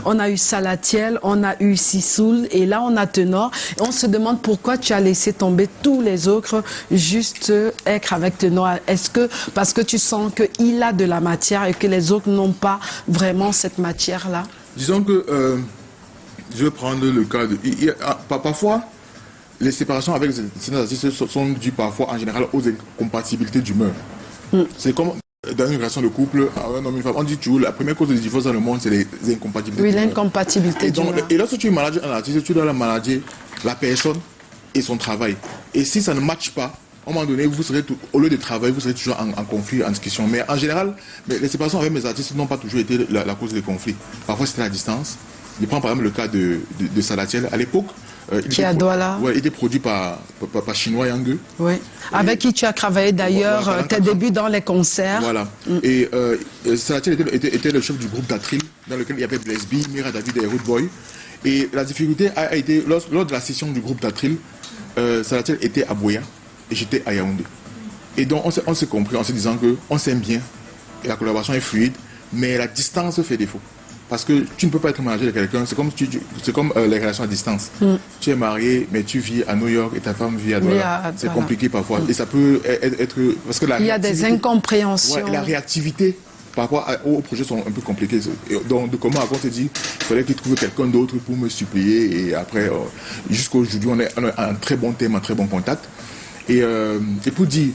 On a eu Salatiel, on a eu Sissoul et là on a Tenor. Et on se demande pourquoi tu as laissé tomber tous les autres, juste être avec Tenor. Est-ce que parce que tu sens qu'il a de la matière et que les autres n'ont pas vraiment cette matière-là? Disons que je vais prendre le cas de... parfois, les séparations avec ces artistes sont dues parfois en général aux incompatibilités d'humeur. C'est comme... Dans une relation de couple, un homme et une femme, on dit toujours la première cause de divorce dans le monde, c'est les incompatibilités. Oui, l'incompatibilité. Et lorsque tu manages un artiste, tu dois manager la personne et son travail. Et si ça ne matche pas, à un moment donné, vous serez au lieu de travailler, vous serez toujours en conflit, en discussion. Mais en général, les séparations avec mes artistes n'ont pas toujours été la cause des conflits. Parfois, c'était la distance. Je prends par exemple le cas de Salatiel. À l'époque, il était produit par Chinois Yang. Oui. Avec qui tu as travaillé d'ailleurs tes débuts dans les concerts. Voilà. Et Salatiel était le chef du groupe d'Atril, dans lequel il y avait Blaise B, Mira David et Rude Boy. Et la difficulté a été, lors de la session du groupe d'Atril, Salatiel était à Boya et j'étais à Yaoundé. Et donc on s'est compris en se disant qu'on s'aime bien, et la collaboration est fluide, mais la distance fait défaut. Parce que tu ne peux pas être manager de quelqu'un, c'est comme les relations à distance. Tu es marié, mais tu vis à New York et ta femme vit à Douala. C'est compliqué parfois. Et ça peut être... Parce que il y a des incompréhensions. La réactivité par rapport aux projets sont un peu compliqués. Donc, de comment on s'est dit, il fallait qu'il trouve quelqu'un d'autre pour me supplier. Et après, jusqu'à aujourd'hui, on a un très bon thème, un très bon contact. Et pour dire...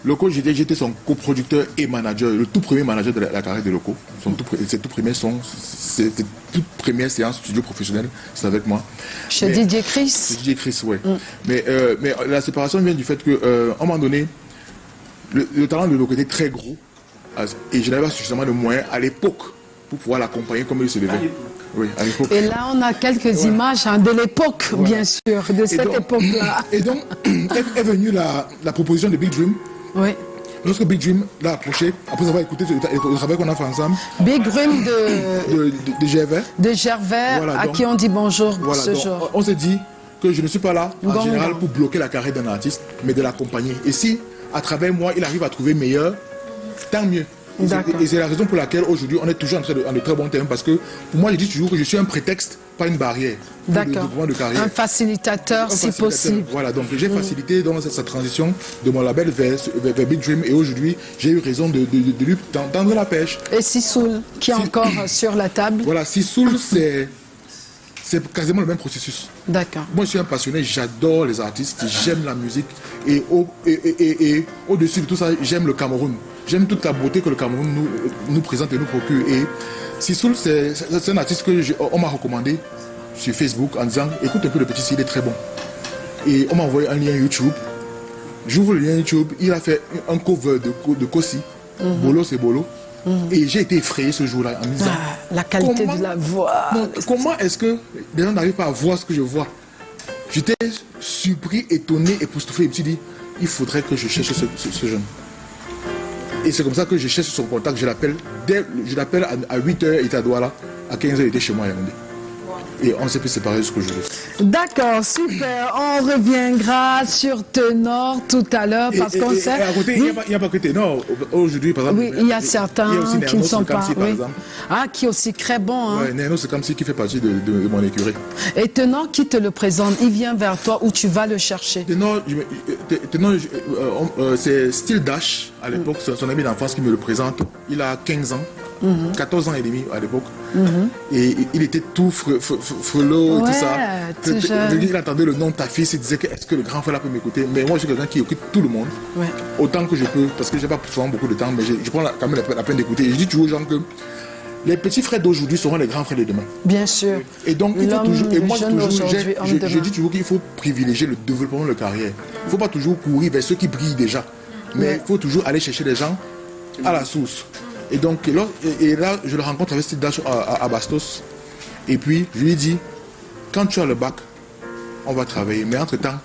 Loco, j'étais son coproducteur et manager, le tout premier manager de la carrière de Loco. Ses toutes premières séances studio professionnel, c'est avec moi. Chez DJ Chris. Chez DJ Chris, oui. Mais la séparation vient du fait qu'à un moment donné, le talent de Loco était très gros et je n'avais pas suffisamment de moyens à l'époque pour pouvoir l'accompagner comme il se devait. Oui, à l'époque. Et là, on a quelques images de l'époque, bien sûr, de cette époque-là. Et donc, est venue la proposition de Big Dream. Oui. Lorsque Big Dream l'a approché, après avoir écouté le travail qu'on a fait ensemble. Big Dream de Gervais. De Gervais, voilà, à qui on dit bonjour ce jour. On s'est dit que je ne suis pas là, en général, pour bloquer la carrière d'un artiste, mais de l'accompagner. Et si, à travers moi, il arrive à trouver meilleur, tant mieux. Et c'est la raison pour laquelle aujourd'hui on est toujours en de très bons termes, parce que pour moi je dis toujours que je suis un prétexte, pas une barrière. D'accord. Un facilitateur si possible. Voilà, donc j'ai facilité dans cette transition de mon label vers Big Dream, et aujourd'hui j'ai eu raison de lui tendre la pêche. Et Sissoul qui est encore sur la table. Voilà, Sissoul c'est quasiment le même processus. D'accord. Moi je suis un passionné, j'adore les artistes, j'aime la musique, et au-dessus de tout ça, j'aime le Cameroun. J'aime toute la beauté que le Cameroun nous présente et nous procure. Et Sissoul, c'est un artiste qu'on m'a recommandé sur Facebook en disant écoute un peu le petit, il est très bon. Et on m'a envoyé un lien YouTube. J'ouvre le lien YouTube, il a fait un cover de Kossi. Bolo c'est Bolo. Et j'ai été effrayé ce jour-là en me disant la qualité de la voix. Comment est-ce que les gens n'arrivent pas à voir ce que je vois? J'étais surpris, étonné, époustouflé. Et je me suis dit il faudrait que je cherche ce jeune. Et c'est comme ça que je cherche son contact, je l'appelle à 8h, il était à Douala, à 15h, il était chez moi à Yaoundé. Et on s'est pu séparer jusqu'aujourd'hui. D'accord, super. On reviendra sur Tenor tout à l'heure parce qu'on sait... à côté, il n'y a pas que Tenor. Aujourd'hui, par exemple... Oui, il y a certains qui ne sont pas... qui est aussi très bon. Oui, Néno, c'est comme si qui fait partie de mon écurie. Et Tenor, qui te le présente? Il vient vers toi ou tu vas le chercher? Tenor, c'est Style Dash, à l'époque, son ami d'enfance qui me le présente. Il a 15 ans. 14 ans et demi à l'époque. Et il était tout frelot, tout ça. Il attendait le nom de ta fille, il disait est-ce que le grand frère là peut m'écouter? Mais moi je suis quelqu'un qui écoute tout le monde, autant que je peux, parce que j'ai pas souvent beaucoup de temps, mais je prends quand même la peine d'écouter. Et je dis toujours aux gens que les petits frères d'aujourd'hui seront les grands frères de demain. Bien sûr. Et donc il faut toujours, et moi je dis toujours qu'il faut privilégier le développement de la carrière. Il ne faut pas toujours courir vers ceux qui brillent déjà, mais il faut toujours aller chercher les gens à la source. Et donc là, je le rencontre avec Steve Dash à Bastos. Et puis, je lui dis, quand tu as le bac, on va travailler. Mais entre-temps,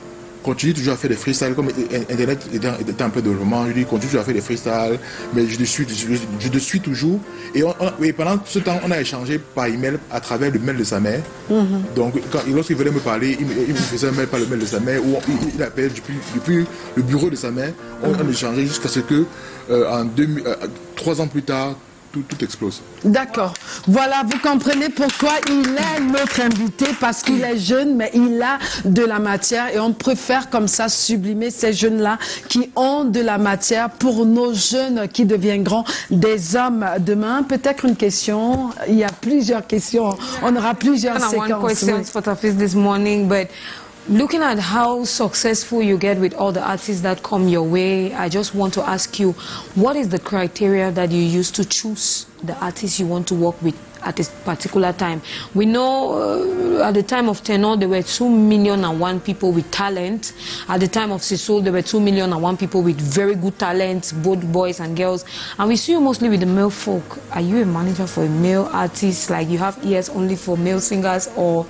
continue toujours à faire des freestyles. Comme Internet était un peu de roman, je lui dis, continue toujours à faire des freestyles. Mais je te suis toujours. Et pendant ce temps, on a échangé par email à travers le mail de sa mère. Donc, lorsqu'il venait me parler, il me faisait un mail par le mail de sa mère, ou il appelle depuis le bureau de sa mère. On échangeait jusqu'à ce que, 3 ans plus tard, tout explose. D'accord. Voilà, vous comprenez pourquoi il est notre invité, parce qu'il est jeune, mais il a de la matière et on préfère comme ça sublimer ces jeunes-là qui ont de la matière pour nos jeunes qui deviennent grands, des hommes demain. Peut-être une question, il y a plusieurs questions, on aura plusieurs séquences. Looking at how successful you get with all the artists that come your way, I just want to ask you, what is the criteria that you use to choose the artists you want to work with at a particular time? We know at the time of Tenor, there were 2,000,001 people with talent. At the time of Sissoul, there were 2,000,001 people with very good talent, both boys and girls. And we see you mostly with the male folk. Are you a manager for a male artist? Like you have ears only for male singers, or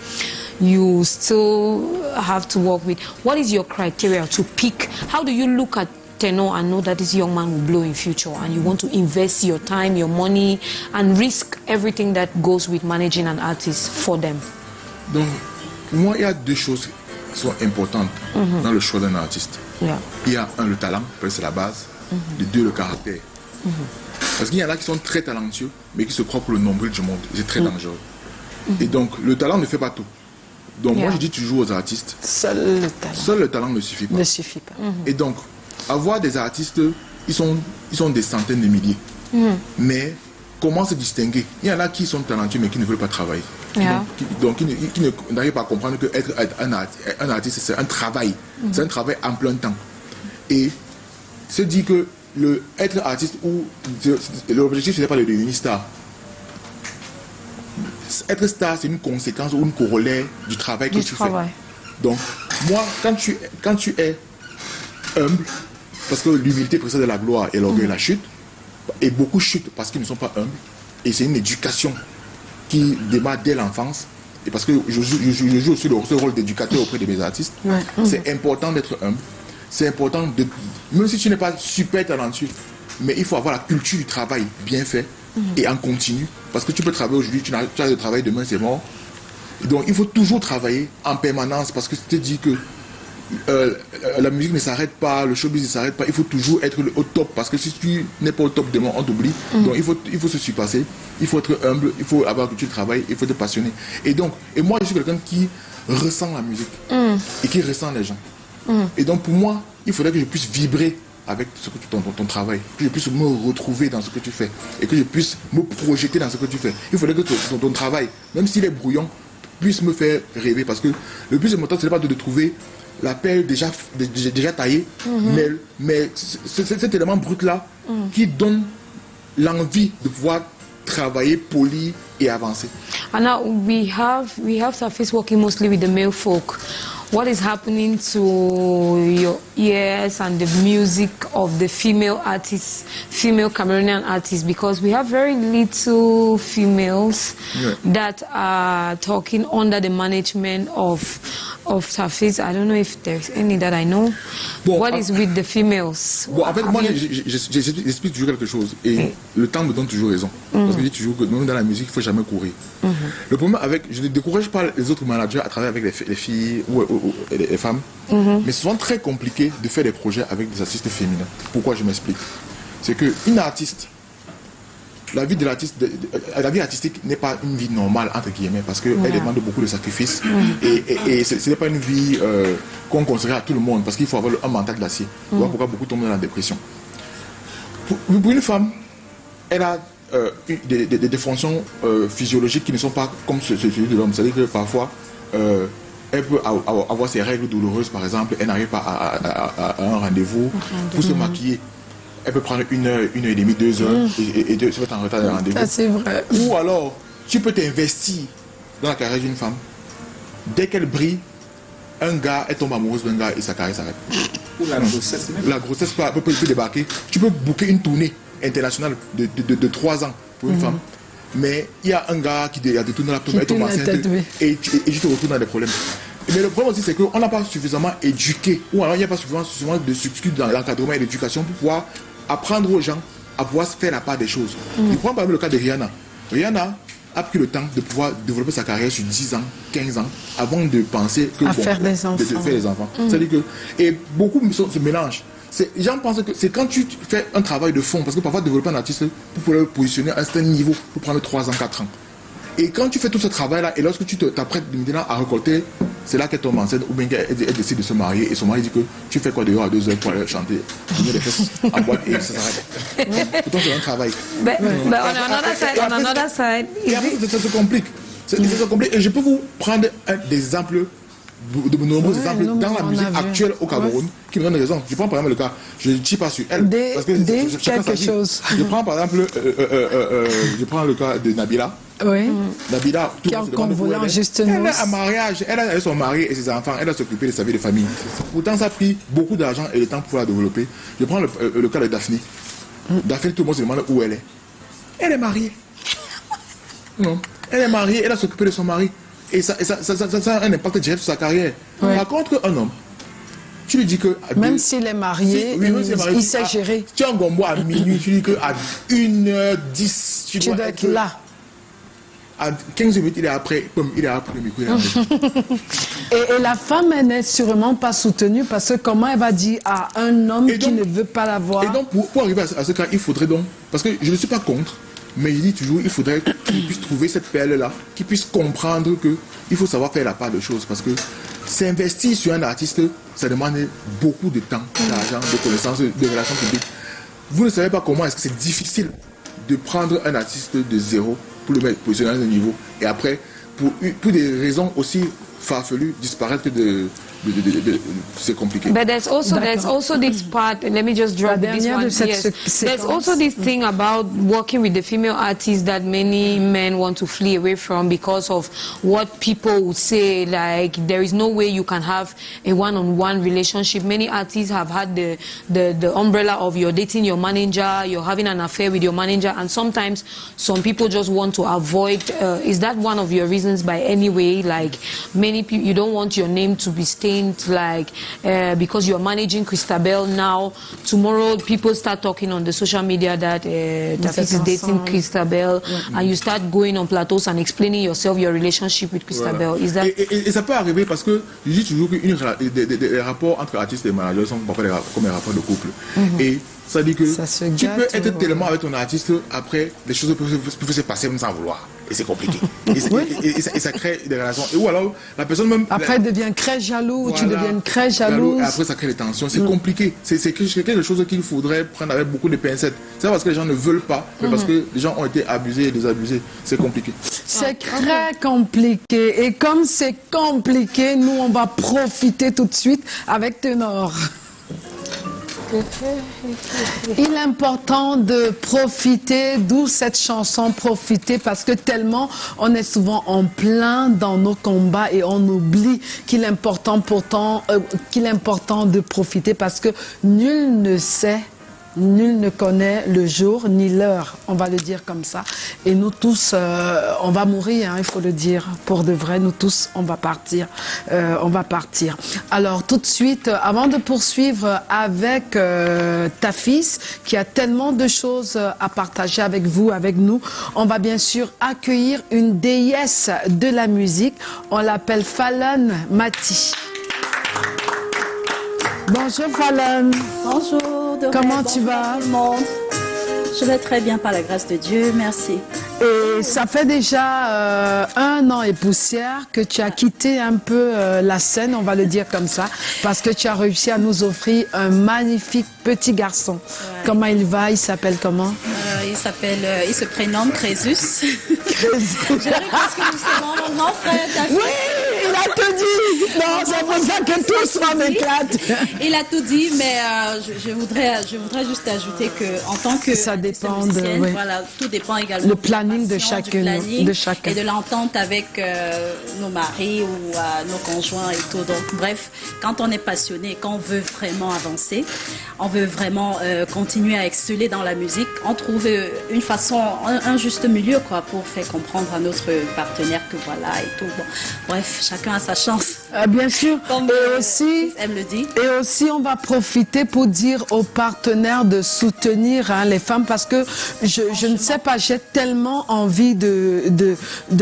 you still have to work with? What is your criteria to pick? How do you look at Tenor and know that this young man will blow in future, and you want to invest your time, your money, and risk everything that goes with managing an artist for them? Donc, pour moi, il y a deux choses qui sont importantes dans le choix d'un artiste. Yeah. Il y a un, le talent, c'est la base. Et deux, le caractère. Parce qu'il y en a qui sont très talentueux, mais qui se croient pour le nombril du monde. C'est très dangereux. Et donc, le talent ne fait pas tout. Donc, moi, je dis toujours aux artistes, seul le talent ne suffit pas. Ne suffit pas. Et donc, avoir des artistes, ils sont des centaines de milliers. Mais comment se distinguer? Il y en a qui sont talentueux mais qui ne veulent pas travailler. Yeah. Donc, qui n'arrivent pas à comprendre que être un artiste, c'est un travail. C'est un travail en plein temps. Et se dit que être artiste, ou l'objectif, ce n'est pas de devenir star. Être star, c'est une conséquence ou une corollaire du travail que tu fais. Donc, moi, quand tu es humble, parce que l'humilité précède la gloire et l'orgueil la chute, et beaucoup chutent parce qu'ils ne sont pas humbles, et c'est une éducation qui démarre dès l'enfance, et parce que je joue aussi ce rôle d'éducateur auprès de mes artistes. C'est important d'être humble, c'est important de, même si tu n'es pas super talentueux, mais il faut avoir la culture du travail bien fait et en continu, parce que tu peux travailler aujourd'hui, tu as de travail demain, c'est mort. Donc il faut toujours travailler en permanence, parce que tu te dis que la musique ne s'arrête pas, le showbiz ne s'arrête pas, il faut toujours être au top, parce que si tu n'es pas au top demain, on t'oublie. Donc il faut se surpasser, il faut être humble, il faut avoir la culture du travail, il faut être passionné. Et moi je suis quelqu'un qui ressent la musique et qui ressent les gens. Et donc pour moi, il faudrait que je puisse vibrer avec ton travail, que je puisse me retrouver dans ce que tu fais et que je puisse me projeter dans ce que tu fais. Il faudrait que ton travail, même s'il est brouillon, puisse me faire rêver, parce que le plus important, ce n'est pas de trouver la perle déjà taillée, mais cet élément brut-là qui donne l'envie de pouvoir travailler, poli et avancer. And now we have Tafis working mostly with the male folk. What is happening to your ears and the music of the female artists, female Cameroonian artists? Because we have very little females that are talking under the management of Tafis. I don't know if there's any that I know. Bon, what is with the females? Bon, en fait, moi, j'explique toujours quelque chose. Et le temps me donne toujours raison. Parce que je dis toujours que même dans la musique, il ne faut jamais courir. Le problème je ne décourage pas les autres managers à travailler avec les filles ou les femmes. Mais c'est souvent très compliqué de faire des projets avec des artistes féminins. Pourquoi? Je m'explique. C'est qu'une artiste, la vie artistique n'est pas une vie normale, entre guillemets, parce qu'elle demande beaucoup de sacrifices. Et ce n'est pas une vie qu'on conseillerait à tout le monde, parce qu'il faut avoir un mental d'acier. Voilà pourquoi beaucoup tombent dans la dépression. Pour une femme, elle a des fonctions physiologiques qui ne sont pas comme celui de l'homme. C'est-à-dire que parfois, elle peut avoir ses règles douloureuses, par exemple, elle n'arrive pas à un rendez-vous pour se maquiller. Elle peut prendre 1 heure, 1 heure et demie, 2 heures et se mettre en retard de rendez-vous. Ça, c'est vrai. Ou alors, tu peux t'investir dans la carrière d'une femme. Dès qu'elle brille, un gars, elle tombe amoureuse d'un gars et sa carrière s'arrête. La grossesse peut débarquer. Tu peux booker une tournée internationale de 3 ans pour une femme. Mais il y a un gars qui a détourné la tombe, elle tombe enceinte et tu te retrouves dans des problèmes. Mais le problème aussi, c'est qu'on n'a pas suffisamment éduqué, ou alors il n'y a pas suffisamment de structure dans l'encadrement et l'éducation pour pouvoir apprendre aux gens à pouvoir se faire la part des choses. Je prends par exemple le cas de Rihanna. Rihanna a pris le temps de pouvoir développer sa carrière sur 10 ans, 15 ans, avant de penser que faire des enfants. C'est-à-dire que, et beaucoup se mélangent. Les gens pensent que c'est quand tu fais un travail de fond, parce que parfois développer un artiste, pour pouvoir le positionner à un certain niveau, pour prendre 3 ans, 4 ans. Et quand tu fais tout ce travail-là, et lorsque tu t'apprêtes maintenant à récolter, c'est là qu'elle tombe enceinte, ou bien qu'elle décide de se marier, et son mari dit que tu fais quoi dehors à 2 heures pour aller chanter, donner des fesses en boîte, et ça s'arrête. Pourtant, c'est un travail. But on another side, Et après, ça se complique. Ça se complique. Et je peux vous prendre des exemples, de nombreux exemples dans la musique actuelle au Cameroun, qui me donnent raison. Je prends par exemple le cas, je ne dis pas sur elle, parce que quelque chose. Je prends par exemple, je prends le cas de Nabila. Oui. Nabila, tout qui a convolé en juste noces. Elle a un mariage, elle a son mari et ses enfants, elle a s'occupé de sa vie de famille. Pourtant, ça a pris beaucoup d'argent et de temps pour la développer. Je prends le cas de Daphné. Daphné, tout le monde se demande où elle est. Elle est mariée. Non. Elle est mariée, elle a s'occupé de son mari. Et ça a un impact direct sur sa carrière. Ouais. Par contre, un homme, tu lui dis que... Même s'il est marié, il sait gérer. Tu as un gombo à minuit, tu lui dis qu'à 1h10, tu dois être là. À 15 minutes, il est après le micro. Et la femme, elle n'est sûrement pas soutenue parce que comment elle va dire à un homme qui ne veut pas la voir? Et donc, pour arriver à ce cas, il faudrait donc... Parce que je ne suis pas contre, mais je dis toujours, il faudrait qu'il puisse trouver cette perle-là, qu'il puisse comprendre qu'il faut savoir faire la part de choses. Parce que s'investir sur un artiste, ça demande beaucoup de temps, d'argent, de connaissances, de relations publiques. Vous ne savez pas comment est-ce que c'est difficile de prendre un artiste de zéro pour le mettre positionner à un niveau et après pour des raisons aussi farfelues disparaître c'est compliqué. But there's also this part, let me just drop this one. Yes. There's also this thing about working with the female artists that many men want to flee away from because of what people would say, like there is no way you can have a one-on-one relationship. Many artists have had the umbrella of you're dating your manager, you're having an affair with your manager, and sometimes some people just want to avoid. Is that one of your reasons by any way? Like many people, you don't want your name to be stained, like because you're managing Christabel now. Tomorrow people start talking on the social media that Tafis is dating Christabel, and you start going on plateaus and explaining yourself, your relationship with Christabel. Voilà. Is that... et ça peut arriver parce que je dis toujours que les rapports entre artistes et managers sont parfois comme des rapports de couple. Et ça dit que tu peux être tellement avec ton artiste, après les choses peuvent se passer même sans vouloir. Et c'est compliqué. Et ça crée des relations. Ou alors, la personne même... Après, elle devient très jaloux, voilà, tu deviens très jalouse. Et après, ça crée des tensions. C'est compliqué. C'est quelque chose qu'il faudrait prendre avec beaucoup de pincettes. C'est parce que les gens ne veulent pas, mais parce que les gens ont été abusés et désabusés. C'est compliqué. C'est très compliqué. Et comme c'est compliqué, nous, on va profiter tout de suite avec Ténor. Il est important de profiter, d'où cette chanson profiter, parce que tellement on est souvent en plein dans nos combats et on oublie qu'il est important de profiter parce que nul ne sait. Nul ne connaît le jour ni l'heure, on va le dire comme ça. Et nous tous, on va mourir, hein, il faut le dire. Pour de vrai, nous tous, on va partir. Alors, tout de suite, avant de poursuivre avec Tafis, qui a tellement de choses à partager avec vous, avec nous, on va bien sûr accueillir une déesse de la musique. On l'appelle Fallon Mati. Bonjour Fallon. Bonjour. Comment tu vas? Je vais très bien par la grâce de Dieu, merci. Et ça fait déjà 1 an et poussière que tu as quitté un peu la scène, on va le dire comme ça, parce que tu as réussi à nous offrir un magnifique petit garçon. Ouais. Comment il va? Il s'appelle comment? Il se prénomme Crésus. Crésus. Je dirais parce que c'est mon grand frère. Oui, il a tout dit. Non, c'est pour ça que tout s'en éclate. Il a tout dit, mais je voudrais juste ajouter que en tant que ça dépend oui. Voilà, tout dépend également le planning de chacun et de l'entente avec nos maris ou nos conjoints et tout. Donc bref, quand on est passionné, quand on veut vraiment avancer, on veut vraiment continuer à exceller dans la musique, on trouve une façon, un juste milieu quoi, pour faire comprendre à notre partenaire que voilà et tout. Bon, bref, chacun a sa chance. Bien sûr. Comme elle le dit. Et aussi, on va profiter pour dire aux partenaires de soutenir les femmes parce que je ne sais pas, j'ai tellement envie de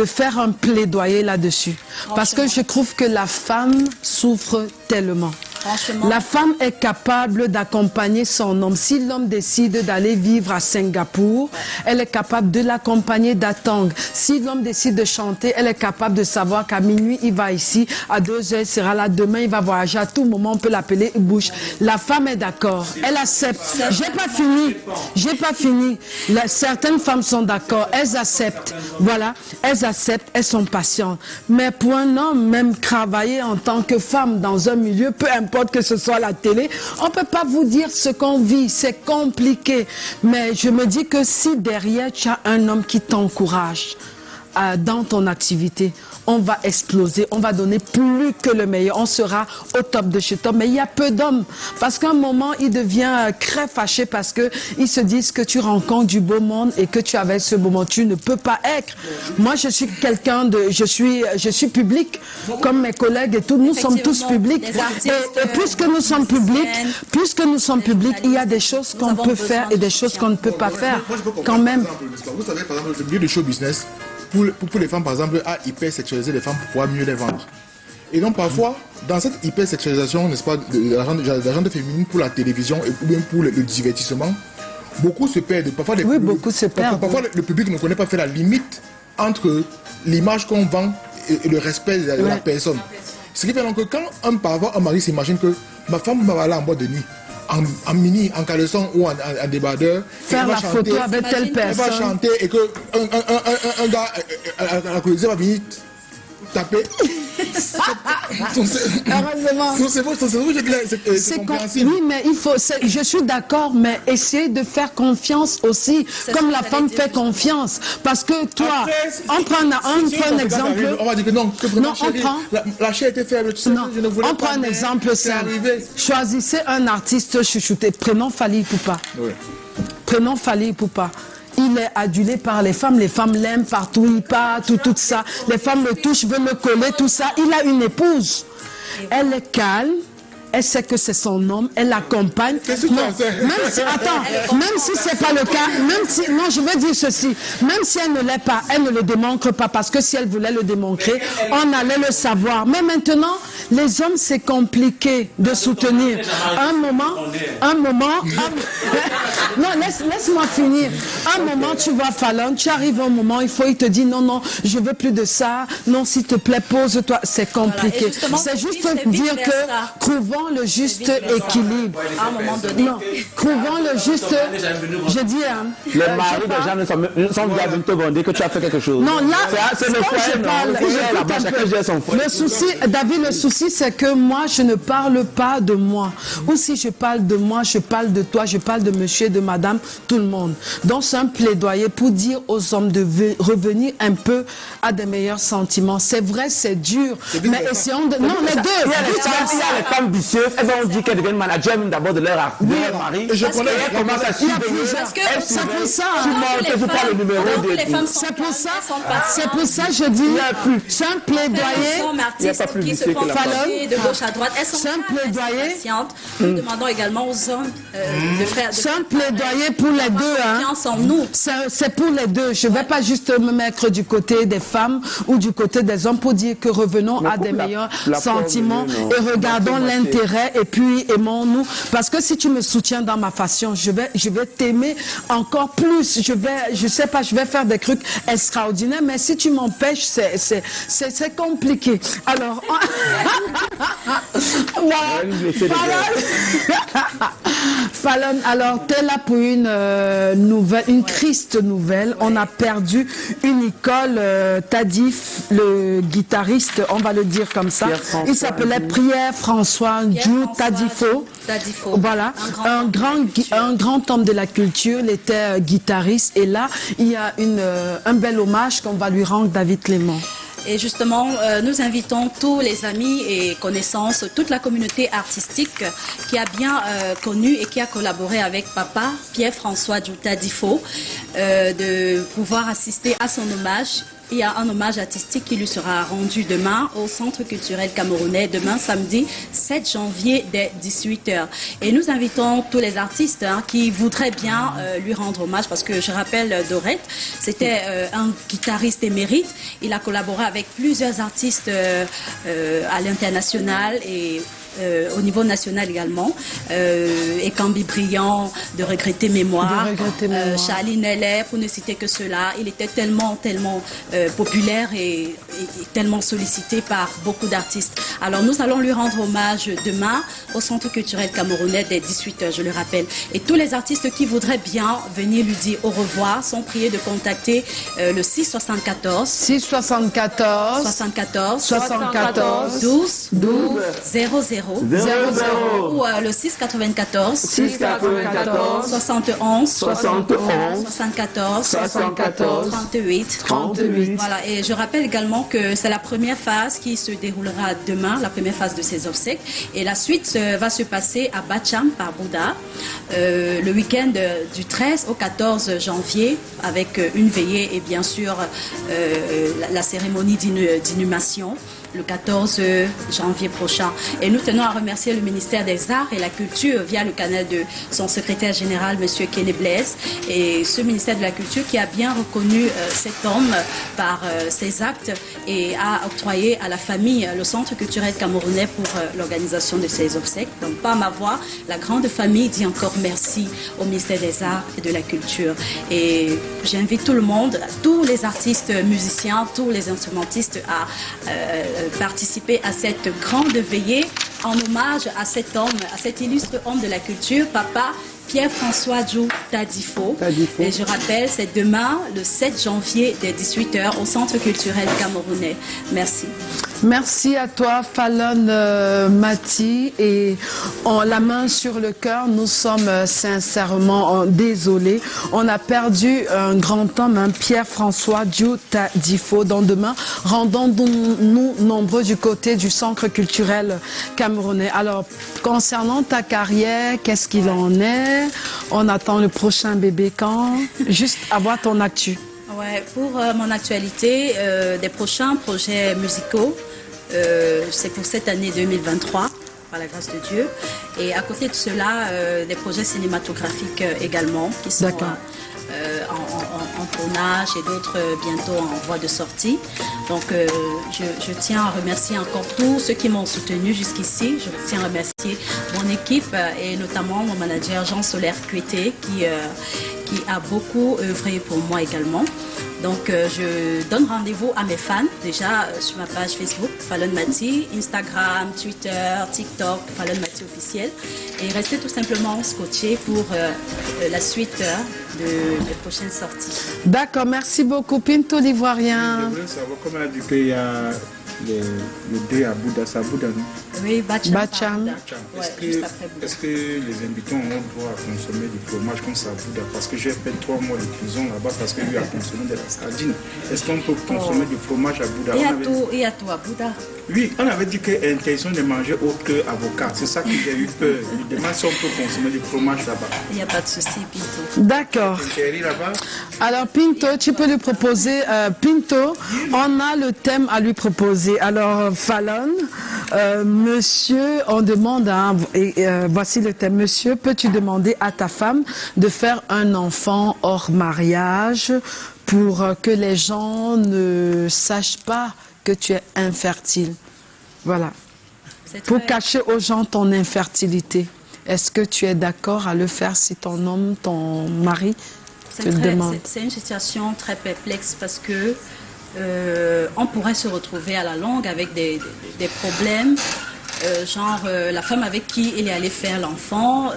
faire un plaidoyer là-dessus. Parce que je trouve que la femme souffre tellement. Franchement. La femme est capable d'accompagner son homme. Si l'homme décide d'aller vivre à Singapour, elle est capable de l'accompagner d'Atang. Si l'homme décide de chanter, elle est capable de savoir qu'à minuit, il va ici, à 2 heures, il sera là, demain, il va voyager. À tout moment, on peut l'appeler, il bouge. La femme est d'accord. Elle accepte. J'ai pas fini. J'ai pas fini. Certaines femmes sont d'accord. Elles acceptent. Voilà. Elles acceptent. Elles sont patientes. Mais pour un homme, même travailler en tant que femme dans un milieu, peu importe que ce soit la télé, on peut pas vous dire ce qu'on vit. C'est compliqué. Mais je me dis que si derrière, tu as un homme qui t'encourage dans ton activité, on va exploser, on va donner plus que le meilleur, on sera au top de chez top. Mais il y a peu d'hommes, parce qu'à un moment, il devient très fâché parce qu'ils se disent que tu rencontres du beau monde et que tu avais ce beau monde. Tu ne peux pas être. Moi, je suis quelqu'un de... Je suis public, comme mes collègues et tout. Nous sommes tous publics. Et puisque nous sommes publics, il y a des choses qu'on peut faire et des choses qu'on ne peut pas faire. Quand même. Vous savez, par exemple, le milieu du show business, pour les femmes, par exemple, à hyper-sexualiser les femmes pour pouvoir mieux les vendre. Et donc, parfois, dans cette hyper-sexualisation, n'est-ce pas, de la gente féminine pour la télévision ou bien pour le divertissement, beaucoup se perdent. Parfois, beaucoup se perdent. Parfois, le public ne connaît pas faire la limite entre l'image qu'on vend et le respect de la personne. Ce qui fait donc que quand un mari s'imagine que ma femme va aller en boîte de nuit, en mini, en caleçon ou en débardeur, faire la photo avec telle personne. Elle va chanter et que un gars à la colisée va venir taper. C'est compréhensible. Oui, mais il faut. Je suis d'accord, mais essayer de faire confiance aussi, comme la femme fait confiance. Parce que toi, on prend un exemple. On va dire que non, la chair était faible. On prend un exemple simple. Choisissez un artiste chouchouté. Prenons Fally Ipupa. Prenons Fally Ipupa. Il est adulé par les femmes l'aiment partout, il part, tout ça. Les femmes le touchent, veulent le coller, tout ça. Il a une épouse. Elle est calme. Elle sait que c'est son homme, elle l'accompagne. Même si c'est pas le cas, non, je veux dire ceci, même si elle ne l'est pas, elle ne le démontre pas, parce que si elle voulait le démontrer, on allait le savoir. Mais maintenant, les hommes, c'est compliqué de soutenir. Un moment, non, laisse-moi finir. Un moment, tu vois Fallon, tu arrives à un moment, il te dit non, je veux plus de ça, non, s'il te plaît, pose-toi. C'est compliqué. C'est juste dire que trouvons le juste équilibre. À un moment donné. Non, trouvons le juste. Je dis. Les maris des gens ne sont déjà venus te demander que tu as fait quelque chose. Non, là, c'est le foyer. Le souci, David, le souci, c'est que moi, je ne parle pas de moi. Ou si je parle de moi, je parle de toi, je parle de monsieur, de madame, tout le monde. Donc, c'est un plaidoyer pour dire aux hommes de revenir un peu à des meilleurs sentiments. C'est vrai, c'est dur. Mais essayons de. Non, les deux. Il y a les femmes vicieuses, elles vont dire qu'elles deviennent managers d'abord de leur mari. Je connais comment ça se c'est pour ça. C'est pour ça, je dis. C'est un plaidoyer. De gauche à droite. Elles sont patientes. Nous demandons également aux hommes de faire. C'est un plaidoyer pour les deux. C'est pour les deux. Je ne vais pas juste me mettre du côté des femmes ou du côté des hommes pour dire que revenons à des meilleurs sentiments et regardons l'intérêt et puis aimons-nous. Parce que si tu me soutiens dans ma façon, je vais t'aimer encore plus. Je sais pas, je vais faire des trucs extraordinaires, mais si tu m'empêches, c'est compliqué. Alors, Fallon, alors t'es là pour une nouvelle, une triste nouvelle. On a perdu une Nicole Tadif, le guitariste, on va le dire comme ça. Il s'appelait Pierre-François Tadifo. Voilà, un grand homme de la culture. Il était guitariste et là, il y a un bel hommage qu'on va lui rendre, David Clément. Et justement, nous invitons tous les amis et connaissances, toute la communauté artistique qui a bien connu et qui a collaboré avec papa, Pierre-François Tadifo, de pouvoir assister à son hommage. Il y a un hommage artistique qui lui sera rendu demain au Centre culturel camerounais, demain samedi 7 janvier dès 18h. Et nous invitons tous les artistes qui voudraient bien lui rendre hommage, parce que je rappelle Dorette, c'était un guitariste émérite. Il a collaboré avec plusieurs artistes à l'international et au niveau national également. Ekambi Brillant, de regretter mémoire. Charlie Neller, pour ne citer que cela. Il était tellement populaire et tellement sollicité par beaucoup d'artistes. Alors nous allons lui rendre hommage demain au Centre culturel camerounais dès 18h, je le rappelle. Et tous les artistes qui voudraient bien venir lui dire au revoir sont priés de contacter le 674 12 00 ou le 694 71 74 38. Voilà. Et je rappelle également que c'est la première phase qui se déroulera demain, la première phase de ces obsèques. Et la suite va se passer à Bacham par Bouddha le week-end du 13 au 14 janvier avec une veillée et bien sûr la cérémonie d'inhumation le 14 janvier prochain. Et nous tenons à remercier le ministère des Arts et la Culture via le canal de son secrétaire général, M. Kenny Blaise, et ce ministère de la Culture qui a bien reconnu cet homme par ses actes et a octroyé à la famille le Centre culturel camerounais pour l'organisation de ses obsèques. Donc par ma voix, la grande famille dit encore merci au ministère des Arts et de la Culture. Et j'invite tout le monde, tous les artistes musiciens, tous les instrumentistes à participer à cette grande veillée en hommage à cet homme, à cet illustre homme de la culture, Papa Pierre-François Djou Tadifo. Et je rappelle, c'est demain, le 7 janvier, dès 18h, au Centre culturel camerounais. Merci. Merci à toi, Fallon Mati. Et en la main sur le cœur, nous sommes sincèrement désolés. On a perdu un grand homme, Pierre-François Djou Tadifo. Dans demain, rendons-nous nombreux du côté du Centre culturel camerounais. Alors, concernant ta carrière, qu'est-ce qu'il en est? On attend le prochain bébé quand? Juste avoir ton actu. Ouais, pour mon actualité, des prochains projets musicaux, c'est pour cette année 2023, par la grâce de Dieu. Et à côté de cela, des projets cinématographiques également, qui sont en tournage et d'autres bientôt en voie de sortie. Donc je tiens à remercier encore tous ceux qui m'ont soutenu jusqu'ici. Je tiens à remercier mon équipe et notamment mon manager Jean Solaire Cuété qui a beaucoup œuvré pour moi également. Donc je donne rendez-vous à mes fans déjà sur ma page Facebook Fallon Mati, Instagram, Twitter, TikTok Fallon Mati officiel, et restez tout simplement scotchés pour la suite des prochaines sorties. D'accord, merci beaucoup Pinto l'Ivoirien. Je voulais savoir comment elle a dit qu'il y a le dé à Bouddha, c'est à Bouddha, non? Oui, Bacham. Ouais, est-ce que les invités ont droit à consommer du fromage comme ça à Bouddha? Parce que j'ai fait 3 mois de prison là-bas parce que lui a consommé de la sardine. Est-ce qu'on peut consommer du fromage à Bouddha? Et à toi, Bouddha? Oui, on avait dit qu'il y a l'intention de manger autre qu'avocat. C'est ça que j'ai eu peur. Je demande si on peut consommer du fromage là-bas. Il n'y a pas de souci, Pinto. D'accord. Alors Pinto, tu peux lui proposer. Pinto, on a le thème à lui proposer. Alors Fallon, monsieur, on demande, voici le thème. Monsieur, peux-tu demander à ta femme de faire un enfant hors mariage pour que les gens ne sachent pas que tu es infertile? Voilà. Pour cacher aux gens ton infertilité. Est-ce que tu es d'accord à le faire si ton homme, ton mari te le demande? C'est une situation très perplexe parce que on pourrait se retrouver à la longue avec des problèmes, genre la femme avec qui il est allé faire l'enfant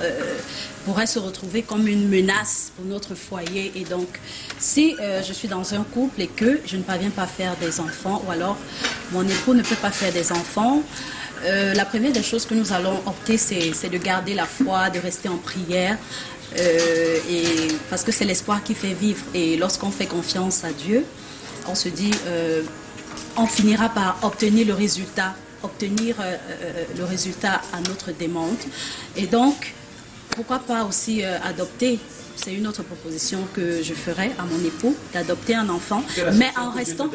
pourrait se retrouver comme une menace pour notre foyer. Et donc, si je suis dans un couple et que je ne parviens pas à faire des enfants, ou alors mon époux ne peut pas faire des enfants, la première des choses que nous allons opter, c'est de garder la foi, de rester en prière, parce que c'est l'espoir qui fait vivre. Et lorsqu'on fait confiance à Dieu, on se dit, on finira par obtenir le résultat à notre demande. Et donc, pourquoi pas aussi adopter? C'est une autre proposition que je ferai à mon époux, d'adopter un enfant, mais en restant...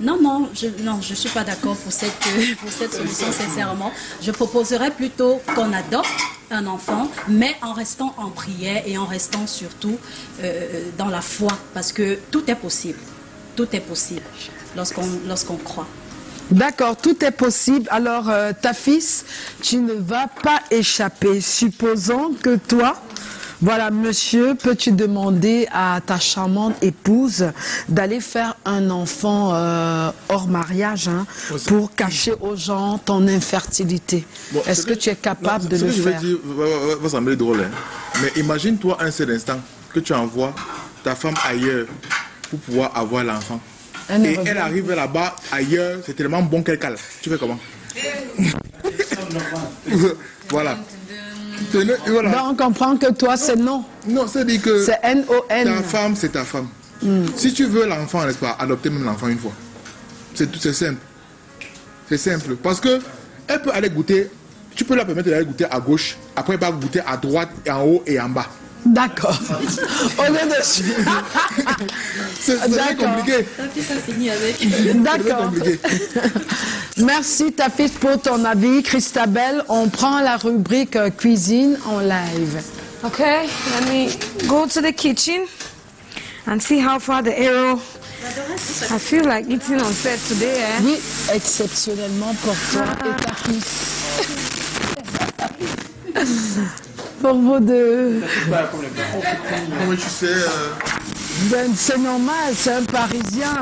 Non, je ne suis pas d'accord pour cette solution, sincèrement. Je proposerais plutôt qu'on adopte un enfant, mais en restant en prière et en restant surtout dans la foi, parce que tout est possible. Tout est possible lorsqu'on croit. D'accord, tout est possible. Alors, ta fils, tu ne vas pas échapper. Supposons que toi, voilà, monsieur, peux-tu demander à ta charmante épouse d'aller faire un enfant hors mariage pour cacher aux gens ton infertilité? Bon, est-ce que tu es capable de le faire? Je vais dire, va sembler drôle, hein. Mais imagine-toi un seul instant que tu envoies ta femme ailleurs pour pouvoir avoir l'enfant. Et elle arrive là-bas, ailleurs, c'est tellement bon qu'elle cale. Tu fais comment? Voilà. Voilà. Donc on comprend que toi c'est non. Non, c'est-à-dire que c'est N-O-N. Ta femme, c'est ta femme. Si tu veux l'enfant, n'est-ce pas, adopter même l'enfant une fois. C'est simple. C'est simple. Parce que elle peut aller goûter, tu peux la permettre d'aller goûter à gauche, après elle va goûter à droite, et en haut et en bas. D'accord. On est dessus. C'est compliqué. D'accord. Merci ta fille pour ton avis. Christabel, on prend la rubrique cuisine en live. Okay, let me go to the kitchen and see how far the arrow. I feel like eating on set today, eh? Oui, exceptionnellement pour toi et ta fille. Pour vous deux. Comment tu sais Ben, c'est normal, c'est un Parisien.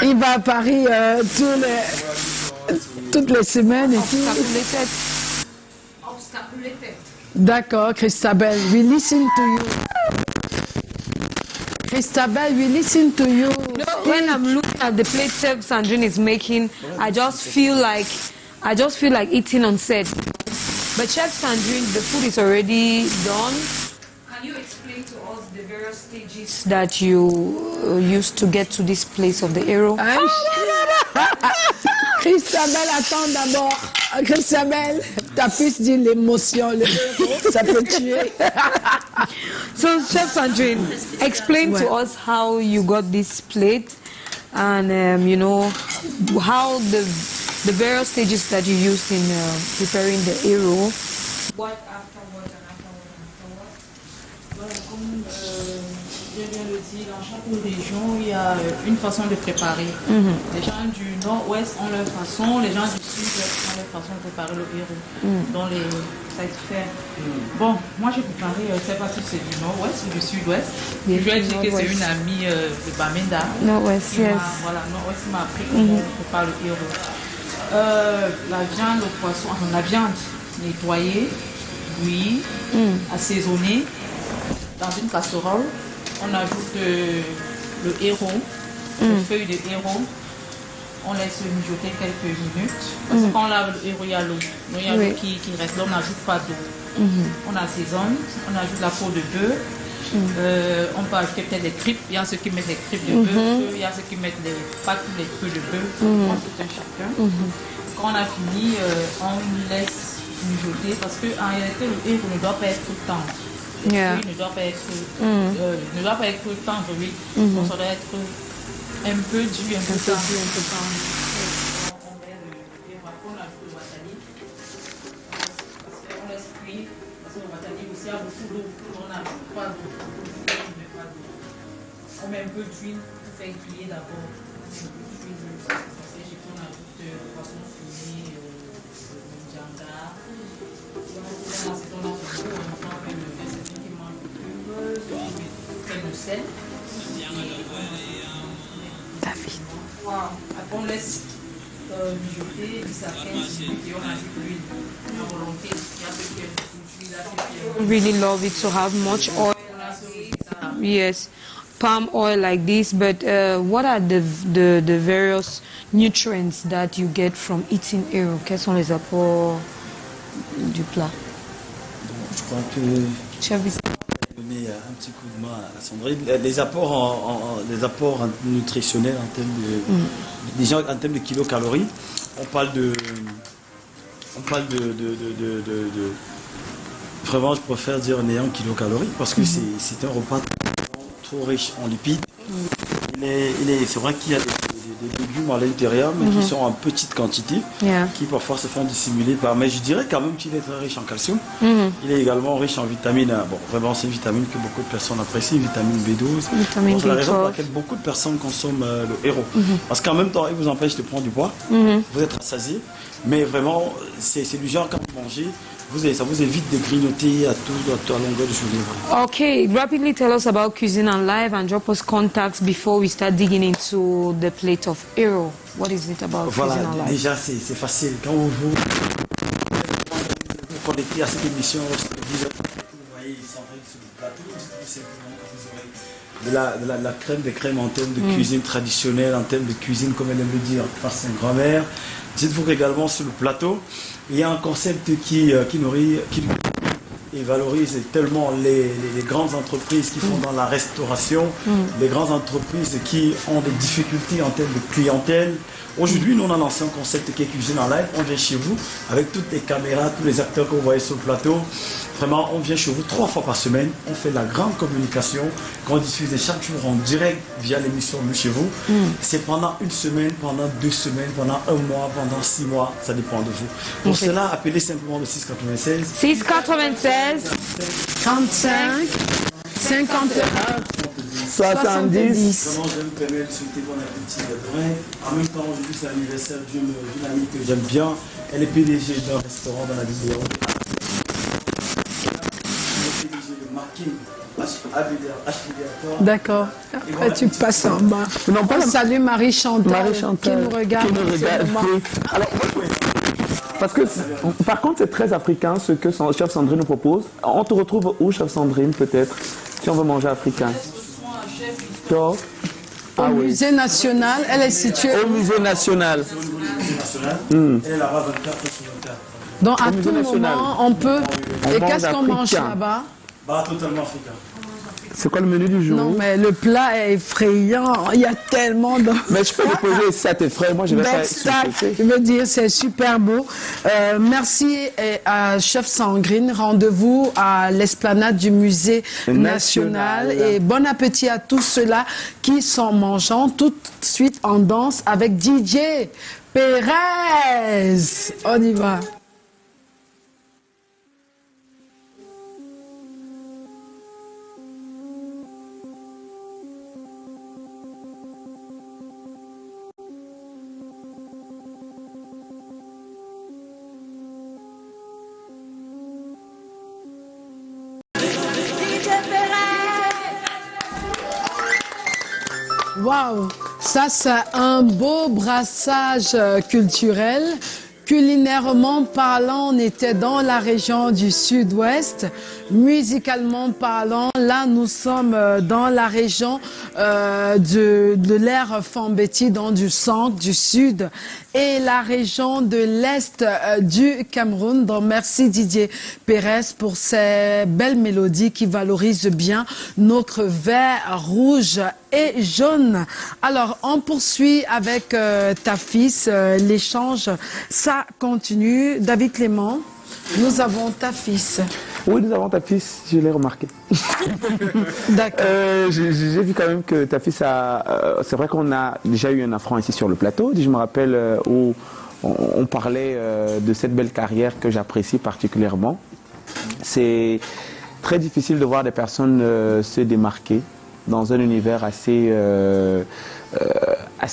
Il va à Paris toutes les semaines et tout. D'accord, Christabel, we listen to you. Christabel, we listen to you. No, when I'm looking at the plate Chef Sandrine is making, I just feel like eating on set. But Chef Sandrine, the food is already done. Can you explain to us the various stages that you used to get to this place of the arrow? Christabel, attends d'abord. Christabel, ta fille dit l'émotion, le héros, ça peut tuer. So, Chef Sandrine, explain to us how you got this plate and, you know, how the various stages that you used in preparing the arrow. What afterwards and afterwards? Voilà, comme je viens de le dire, dans chaque région, il y a une façon de préparer. Les gens du nord-ouest ont leur façon, les gens du sud-ouest ont leur façon de préparer le héros. Dans les satisfaire. Bon, moi j'ai préparé, je ne sais pas si c'est du nord-ouest ou du sud-ouest. Je vais dire que c'est une amie de Bamenda. Nord-ouest, yes. Voilà, nord-ouest m'a appris comment on prépare le héros. La viande, le poisson, enfin la viande nettoyée, bouillie, assaisonnée. Dans une casserole, on ajoute le héros, les feuilles de héros. On laisse mijoter quelques minutes. Parce que quand on lave le héros, il y a l'eau. Il y a l'eau qui reste là, on n'ajoute pas d'eau. On assaisonne, on ajoute la peau de bœuf. On peut ajouter peut-être des tripes. Il y a ceux qui mettent des tripes de bœuf, il y a ceux qui mettent pas tous les queues de bœuf. Moi, c'est un chacun. Quand on a fini, on laisse mijoter parce qu'en réalité, le héros ne doit pas être tendre. Yeah. Il ne doit pas être tendre, oui. Donc, ça doit être un peu dur, un peu tendre. On met le héros, on ajoute le watani. Parce qu'on laisse cuire. Parce que le watani aussi a beaucoup d'eau. On n'ajoute pas d'eau. On met un peu d'huile pour faire griller d'abord. On ajoute le poisson fumé, le djanda. On fait le c'est qui mange le cube, on fait le sel. Après on laisse mijoter, 10 à 15 minutes et on ajoute l'huile à volonté. I really love it to have much oil. Yes, palm oil like this. But what are the various nutrients that you get from eating héros? Quels sont les apports du plat? Je crois que je vais donner un petit coup de main à Sandrine. Les apports nutritionnels en termes de, déjà en termes de kilocalories, on parle de vraiment, je préfère dire néant kilocalories parce que c'est un repas trop riche en lipides. C'est vrai qu'il y a des légumes à l'intérieur, mais qui sont en petite quantité, qui parfois se font dissimuler par. Mais je dirais quand même qu'il est très riche en calcium. Il est également riche en vitamine. Bon, vraiment, c'est une vitamine que beaucoup de personnes apprécient, vitamine B12. C'est la raison pour laquelle beaucoup de personnes consomment le héros. Parce qu'en même temps, il vous empêche de prendre du poids, vous êtes rassasié, mais vraiment, c'est du genre quand vous mangez, ça vous évite de grignoter à longueur de journée. Okay, rapidly tell us about Cuisine en Live and drop us contacts before we start digging into the plate of Hero. What is it about Cuisine en Live? Déjà, c'est facile. Quand vous vous connectez à cette émission, vous voyez, ils sont sur le plateau, tout simplement, vous aurez de la crème de crème en termes de cuisine traditionnelle, en termes de cuisine, comme elle aime le dire, face à une grand-mère. Dites-vous également sur le plateau, il y a un concept qui nourrit et valorise tellement les grandes entreprises qui font dans la restauration, les grandes entreprises qui ont des difficultés en termes de clientèle. Aujourd'hui, nous on a lancé un concept qui est Cuisine en Live. On vient chez vous avec toutes les caméras, tous les acteurs que vous voyez sur le plateau. Vraiment, on vient chez vous 3 fois par semaine. On fait de la grande communication qu'on diffuse chaque jour en direct via l'émission Nous chez vous. C'est pendant 1 semaine, pendant 2 semaines, pendant 1 mois, pendant 6 mois. Ça dépend de vous. Pour cela, appelez simplement le 696. 696 35 51 70. Vraiment, je vais me permettre de souhaiter bon appétit demain. En même temps, aujourd'hui, c'est l'anniversaire d'une amie que j'aime bien. Elle est PDG d'un restaurant dans la ville de Yaoundé. Elle est PDG de Marking. D'accord. Après, tu passes en bas. Non, pas salut Marie-Chantal. Marie-Chantal. Qui nous regarde. Alors, parce que, par contre, c'est très africain ce que chef Sandrine nous propose. On te retrouve où, chef Sandrine, peut-être, si on veut manger africain? Au musée national, elle est située au musée national. Elle est là-bas 24 sur 24. Donc à tout moment, on peut. Et qu'est-ce qu'on mange là-bas? Totalement africain. C'est quoi le menu du jour? Non, mais le plat est effrayant. Il y a tellement de... Mais je peux le poser si ça t'effraie. Moi, je vais faire... Je veux dire, c'est super beau. Merci à Chef Sandrine. Rendez-vous à l'esplanade du musée national. Et bon appétit à tous ceux-là qui sont mangeants. Tout de suite en danse avec DJ Pérez. On y va. Waouh, ça c'est un beau brassage culturel. Culinairement parlant, on était dans la région du sud-ouest. Musicalement parlant, là nous sommes dans la région de l'ère Fambeti, dans du centre, du sud et la région de l'est du Cameroun. Donc merci Didier Pérez pour ces belles mélodies qui valorisent bien notre vert, rouge et jaune. Alors on poursuit avec Tafis, l'échange, ça continue. David Clément, nous avons Tafis. Oui, nous avons Tafis, je l'ai remarqué. D'accord. J'ai vu quand même que Tafis a... c'est vrai qu'on a déjà eu un affront ici sur le plateau. Je me rappelle où on parlait de cette belle carrière que j'apprécie particulièrement. C'est très difficile de voir des personnes se démarquer dans un univers assez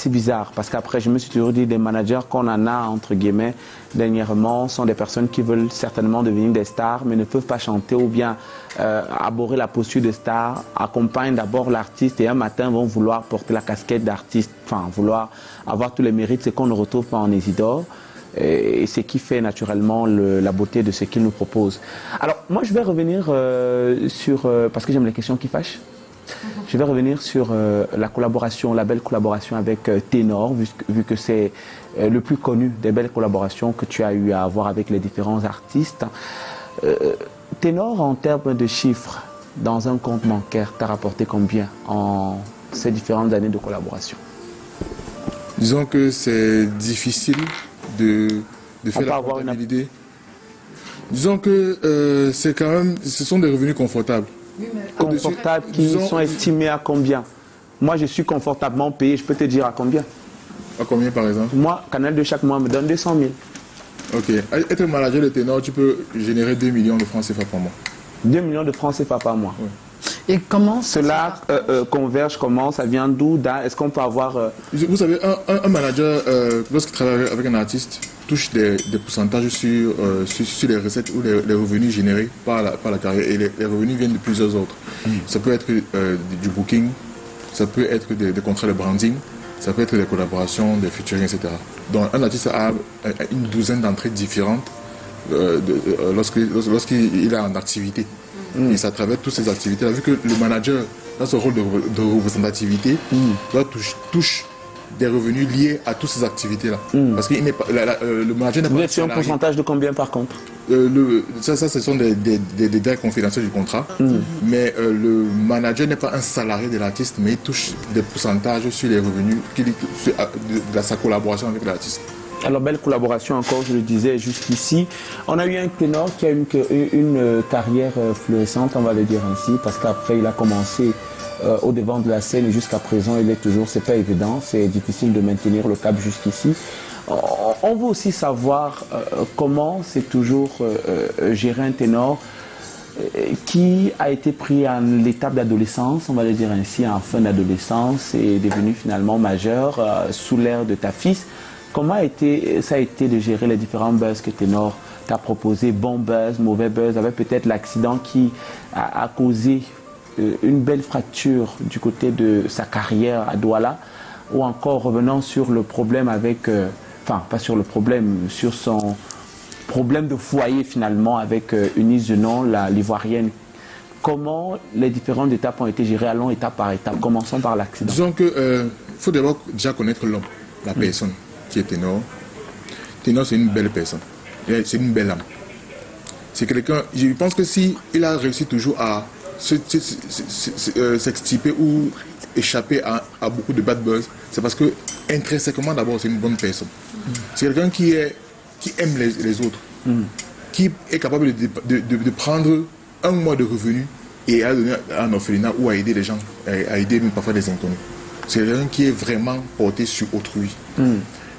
bizarre, parce qu'après je me suis toujours dit, des managers qu'on en a entre guillemets dernièrement sont des personnes qui veulent certainement devenir des stars mais ne peuvent pas chanter ou bien aborder la posture de star, accompagnent d'abord l'artiste et un matin vont vouloir porter la casquette d'artiste, enfin vouloir avoir tous les mérites, ce qu'on ne retrouve pas en Isidore. Et ce qui fait naturellement la beauté de ce qu'il nous propose. Alors moi je vais revenir sur, parce que j'aime les questions qui fâchent. Je vais revenir sur la collaboration, la belle collaboration avec Ténor, vu que c'est le plus connu des belles collaborations que tu as eu à avoir avec les différents artistes. Ténor, en termes de chiffres, dans un compte bancaire, t'a rapporté combien en ces différentes années de collaboration? Disons que c'est difficile de faire la comptabilité. Disons que c'est quand même, ce sont des revenus confortables. Confortables qui sont estimés à combien? Moi, je suis confortablement payé, je peux te dire à combien? À combien par exemple? Moi, Canal de chaque mois me donne 200 000. Ok. Être manager de ténor, tu peux générer 2 millions de francs CFA par mois. 2 millions de francs CFA par mois. Ouais. Et comment cela converge, comment ça vient d'où? Est-ce qu'on peut avoir... Vous savez, un manager, lorsqu'il travaille avec un artiste, touche des pourcentages sur les recettes ou les revenus générés par la carrière. Et les revenus viennent de plusieurs autres. Ça peut être du booking, ça peut être des contrats de branding, ça peut être des collaborations, des featuring, etc. Donc un artiste a une douzaine d'entrées différentes lorsqu'il est en activité. Et c'est à travers toutes ces activités-là, vu que le manager, dans ce rôle de représentativité, touche des revenus liés à toutes ces activités-là. Parce que le manager n'est pas... Vous êtes sur un pourcentage de combien par contre? Ça, ce sont des détails confidentiels du contrat. Mais le manager n'est pas un salarié de l'artiste, mais il touche des pourcentages sur les revenus de sa collaboration avec l'artiste. Alors, belle collaboration encore, je le disais jusqu'ici. On a eu un ténor qui a eu une carrière florissante, on va le dire ainsi, parce qu'après, il a commencé au devant de la scène et jusqu'à présent, il est toujours, c'est pas évident, c'est difficile de maintenir le cap jusqu'ici. On veut aussi savoir comment c'est toujours gérer un ténor qui a été pris à l'étape d'adolescence, on va le dire ainsi, en fin d'adolescence et est devenu finalement majeur sous l'ère de ta fils. Comment ça a été de gérer les différents buzz que Ténor t'a proposé, bon buzz, mauvais buzz, avec peut-être l'accident qui a causé une belle fracture du côté de sa carrière à Douala, ou encore revenant sur le problème avec, enfin pas sur le problème, sur son problème de foyer finalement avec Eunice Zenon, l'ivoirienne. Comment les différentes étapes ont été gérées, allons étape par étape, commençons par l'accident. Disons que faut d'abord déjà connaître l'homme, la personne. Qui est Ténor. Ténor, c'est une belle personne. C'est une belle âme. C'est quelqu'un, je pense que si il a réussi toujours à s'extirper ou échapper à beaucoup de bad buzz, c'est parce que intrinsèquement d'abord c'est une bonne personne. C'est quelqu'un qui aime les autres, qui est capable de prendre un mois de revenus et à donner à un orphelinat ou à aider les gens, à aider même parfois des inconnus. C'est quelqu'un qui est vraiment porté sur autrui.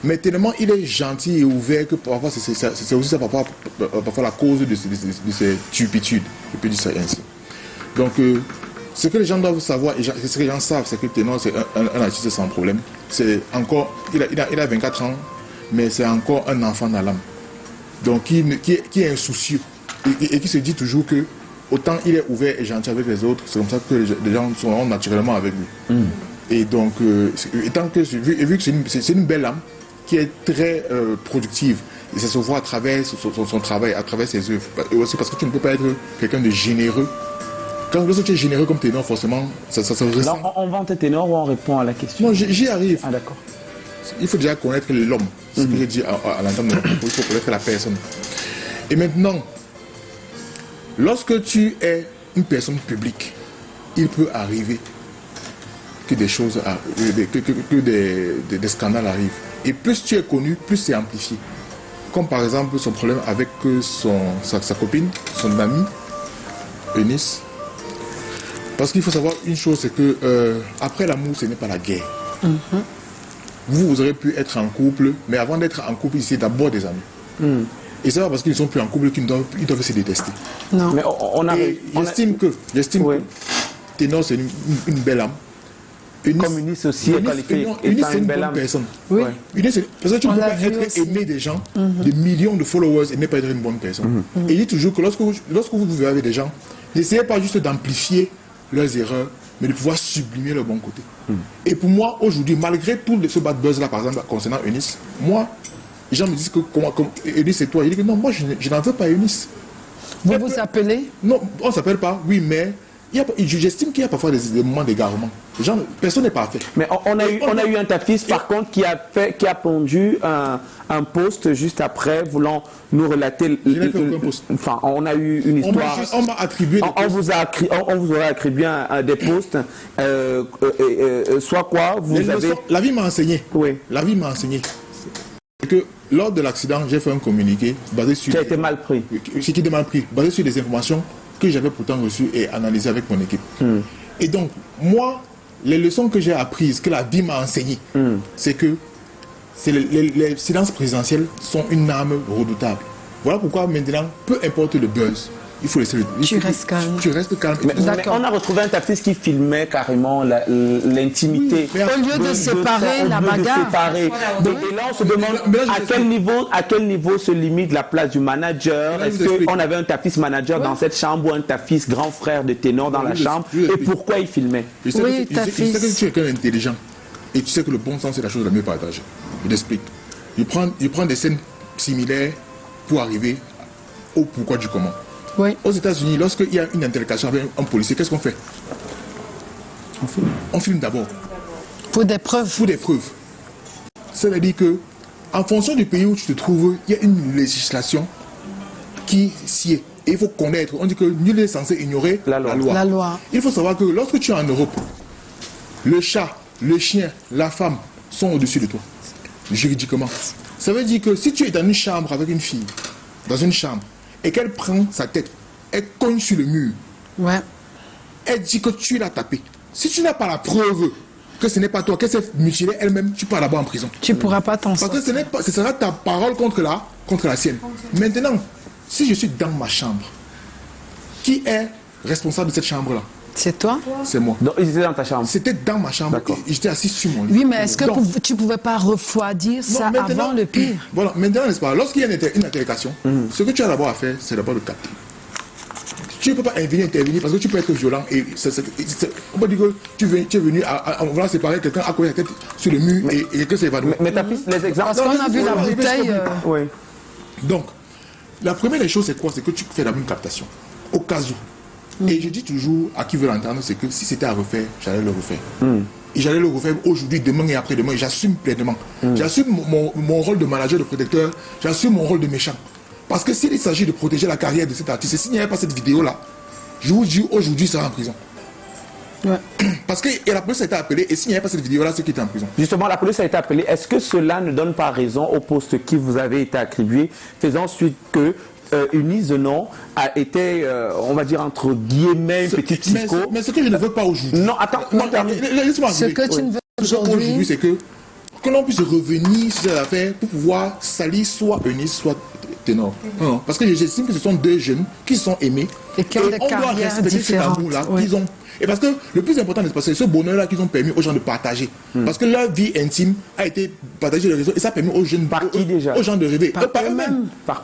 Mais tellement il est gentil et ouvert que parfois c'est aussi ça, parfois la cause de ces turpitudes. Je peux dire ça ainsi. Donc, ce que les gens doivent savoir, et ce que les gens savent, c'est que Ténor, c'est un artiste sans problème. C'est encore, il a 24 ans, mais c'est encore un enfant dans l'âme. Donc, qui est insoucieux et qui se dit toujours que autant il est ouvert et gentil avec les autres, c'est comme ça que les gens sont naturellement avec lui. Et donc, vu que c'est une belle âme, qui est très productive. Et ça se voit à travers son travail, à travers ses œuvres. Et aussi parce que tu ne peux pas être quelqu'un de généreux. Lorsque tu es généreux comme Ténor, forcément, ça se ressent. Non, on vante Ténor ou on répond à la question? Non, j'y arrive. Ah, d'accord. Il faut déjà connaître l'homme. C'est ce que j'ai dit à l'entame de la propos. Il faut connaître la personne. Et maintenant, lorsque tu es une personne publique, il peut arriver que des choses, que des scandales arrivent. Et plus tu es connu, plus c'est amplifié. Comme par exemple son problème avec sa copine, son amie, Eunice. Parce qu'il faut savoir une chose, c'est que après l'amour, ce n'est pas la guerre. Vous aurez pu être en couple, mais avant d'être en couple, c'est d'abord des amis. Et c'est pas parce qu'ils ne sont plus en couple qu'ils doivent se détester. Non. Mais j'estime que Ténor, c'est une belle âme. Comme Eunice aussi est qualifiée étant une belle âme. Personne. Oui. Eunice, parce que tu ne peux pas être aimé des gens, des millions de followers et ne pas être une bonne personne. Et il dit toujours que lorsque vous vivez avec des gens, n'essayez pas juste d'amplifier leurs erreurs, mais de pouvoir sublimer leur bon côté. Et pour moi, aujourd'hui, malgré tout ce bad buzz-là, par exemple, concernant Eunice, moi, les gens me disent que Eunice c'est toi. Je dis que non, moi, je n'en veux pas Eunice. Vous vous appelez? Non, on ne s'appelle pas, oui, mais j'estime qu'il y a parfois des moments d'égarement. Personne n'est parfait. Mais on a eu un tapis, par contre, qui a pondu un post juste après, voulant nous relater. Enfin, on a eu une histoire. On m'a attribué. On vous aura attribué des posts. Soit quoi, vous avez. La vie m'a enseigné. Oui. La vie m'a enseigné. Que lors de l'accident, j'ai fait un communiqué basé sur. Qui a été mal pris. Qui était mal pris, basé sur des informations que j'avais pourtant reçues et analysées avec mon équipe. Et donc, moi, les leçons que j'ai apprises, que la vie m'a enseignées, c'est que les silences présidentiels sont une arme redoutable. Voilà pourquoi maintenant, peu importe le buzz, il faut laisser le... Tu restes calme. Tu restes calme. Mais on a retrouvé un taxiste qui filmait carrément l'intimité. Oui, au lieu de séparer la bagarre. Et là, on se demande à quel niveau se limite la place du manager. Est-ce qu'on avait un taxiste manager dans cette chambre ou un taxiste grand frère de ténor dans la chambre? Et pourquoi il filmait? Je sais que tu es quelqu'un d'intelligent. Et tu sais que le bon sens, c'est la chose la mieux partagée. Je t'explique. Je prends des scènes similaires pour arriver au pourquoi du comment. Oui. Aux États-Unis, lorsqu'il y a une interlocution avec un policier, qu'est-ce qu'on fait? On filme d'abord. Pour des preuves. Pour des preuves. C'est-à-dire que, en fonction du pays où tu te trouves, il y a une législation qui s'y est. Et il faut connaître. On dit que nul n'est censé ignorer la loi. Il faut savoir que lorsque tu es en Europe, le chat, le chien, la femme sont au-dessus de toi, juridiquement. Ça veut dire que si tu es dans une chambre avec une fille, dans une chambre, et qu'elle prend sa tête, elle cogne sur le mur, elle dit que tu l'as tapé. Si tu n'as pas la preuve que ce n'est pas toi, qu'elle s'est mutilée elle-même, tu pars là-bas en prison. Tu ne pourras pas t'en sortir. Parce que ce sera ta parole contre la sienne. Maintenant, si je suis dans ma chambre, qui est responsable de cette chambre-là? C'est toi? C'est moi. Donc, ils étaient dans ta chambre? C'était dans ma chambre. J'étais assis sur mon lit. Oui, mais est-ce que tu ne pouvais pas refroidir ça avant le pire? Voilà, maintenant, n'est-ce pas, lorsqu'il y a une interlocution, ce que tu as d'abord à faire, c'est d'abord de capter. Tu ne peux pas intervenir parce que tu peux être violent. Et on peut dire que tu es venu à vouloir séparer quelqu'un à côté de la tête sur le mur et que c'est évanoui. Mais les exemples... Parce qu'on a vu la bouteille... Oui. Donc, la première des choses, c'est quoi? C'est que tu fais d'abord une captation, au cas où. Et je dis toujours à qui veut l'entendre, c'est que si c'était à refaire, j'allais le refaire. Et j'allais le refaire aujourd'hui, demain et après-demain. Et j'assume pleinement. J'assume mon rôle de manager, de protecteur. J'assume mon rôle de méchant. Parce que s'il s'agit de protéger la carrière de cet artiste, s'il n'y avait pas cette vidéo-là, je vous dis aujourd'hui, il sera en prison. Parce que la police a été appelée, et s'il n'y avait pas cette vidéo-là, c'est qu'il était en prison. Justement, la police a été appelée. Est-ce que cela ne donne pas raison au poste qui vous avait été attribué, faisant suite que Eunice Zenon a été, on va dire, entre guillemets, une petite psycho. Mais ce que je ne veux pas aujourd'hui. Non, attends, laisse-moi ce que tu ne veux aujourd'hui, c'est que l'on puisse revenir sur cette affaire pour pouvoir salir soit Eunice, soit Ténor. Parce que j'estime que ce sont deux jeunes qui sont aimés. Et qui ont des carrières différentes. Qu'ils ont. Et parce que le plus important, c'est ce bonheur-là qu'ils ont permis aux gens de partager. Parce que leur vie intime a été partagée sur les réseaux et ça a permis aux jeunes, aux gens de rêver. Par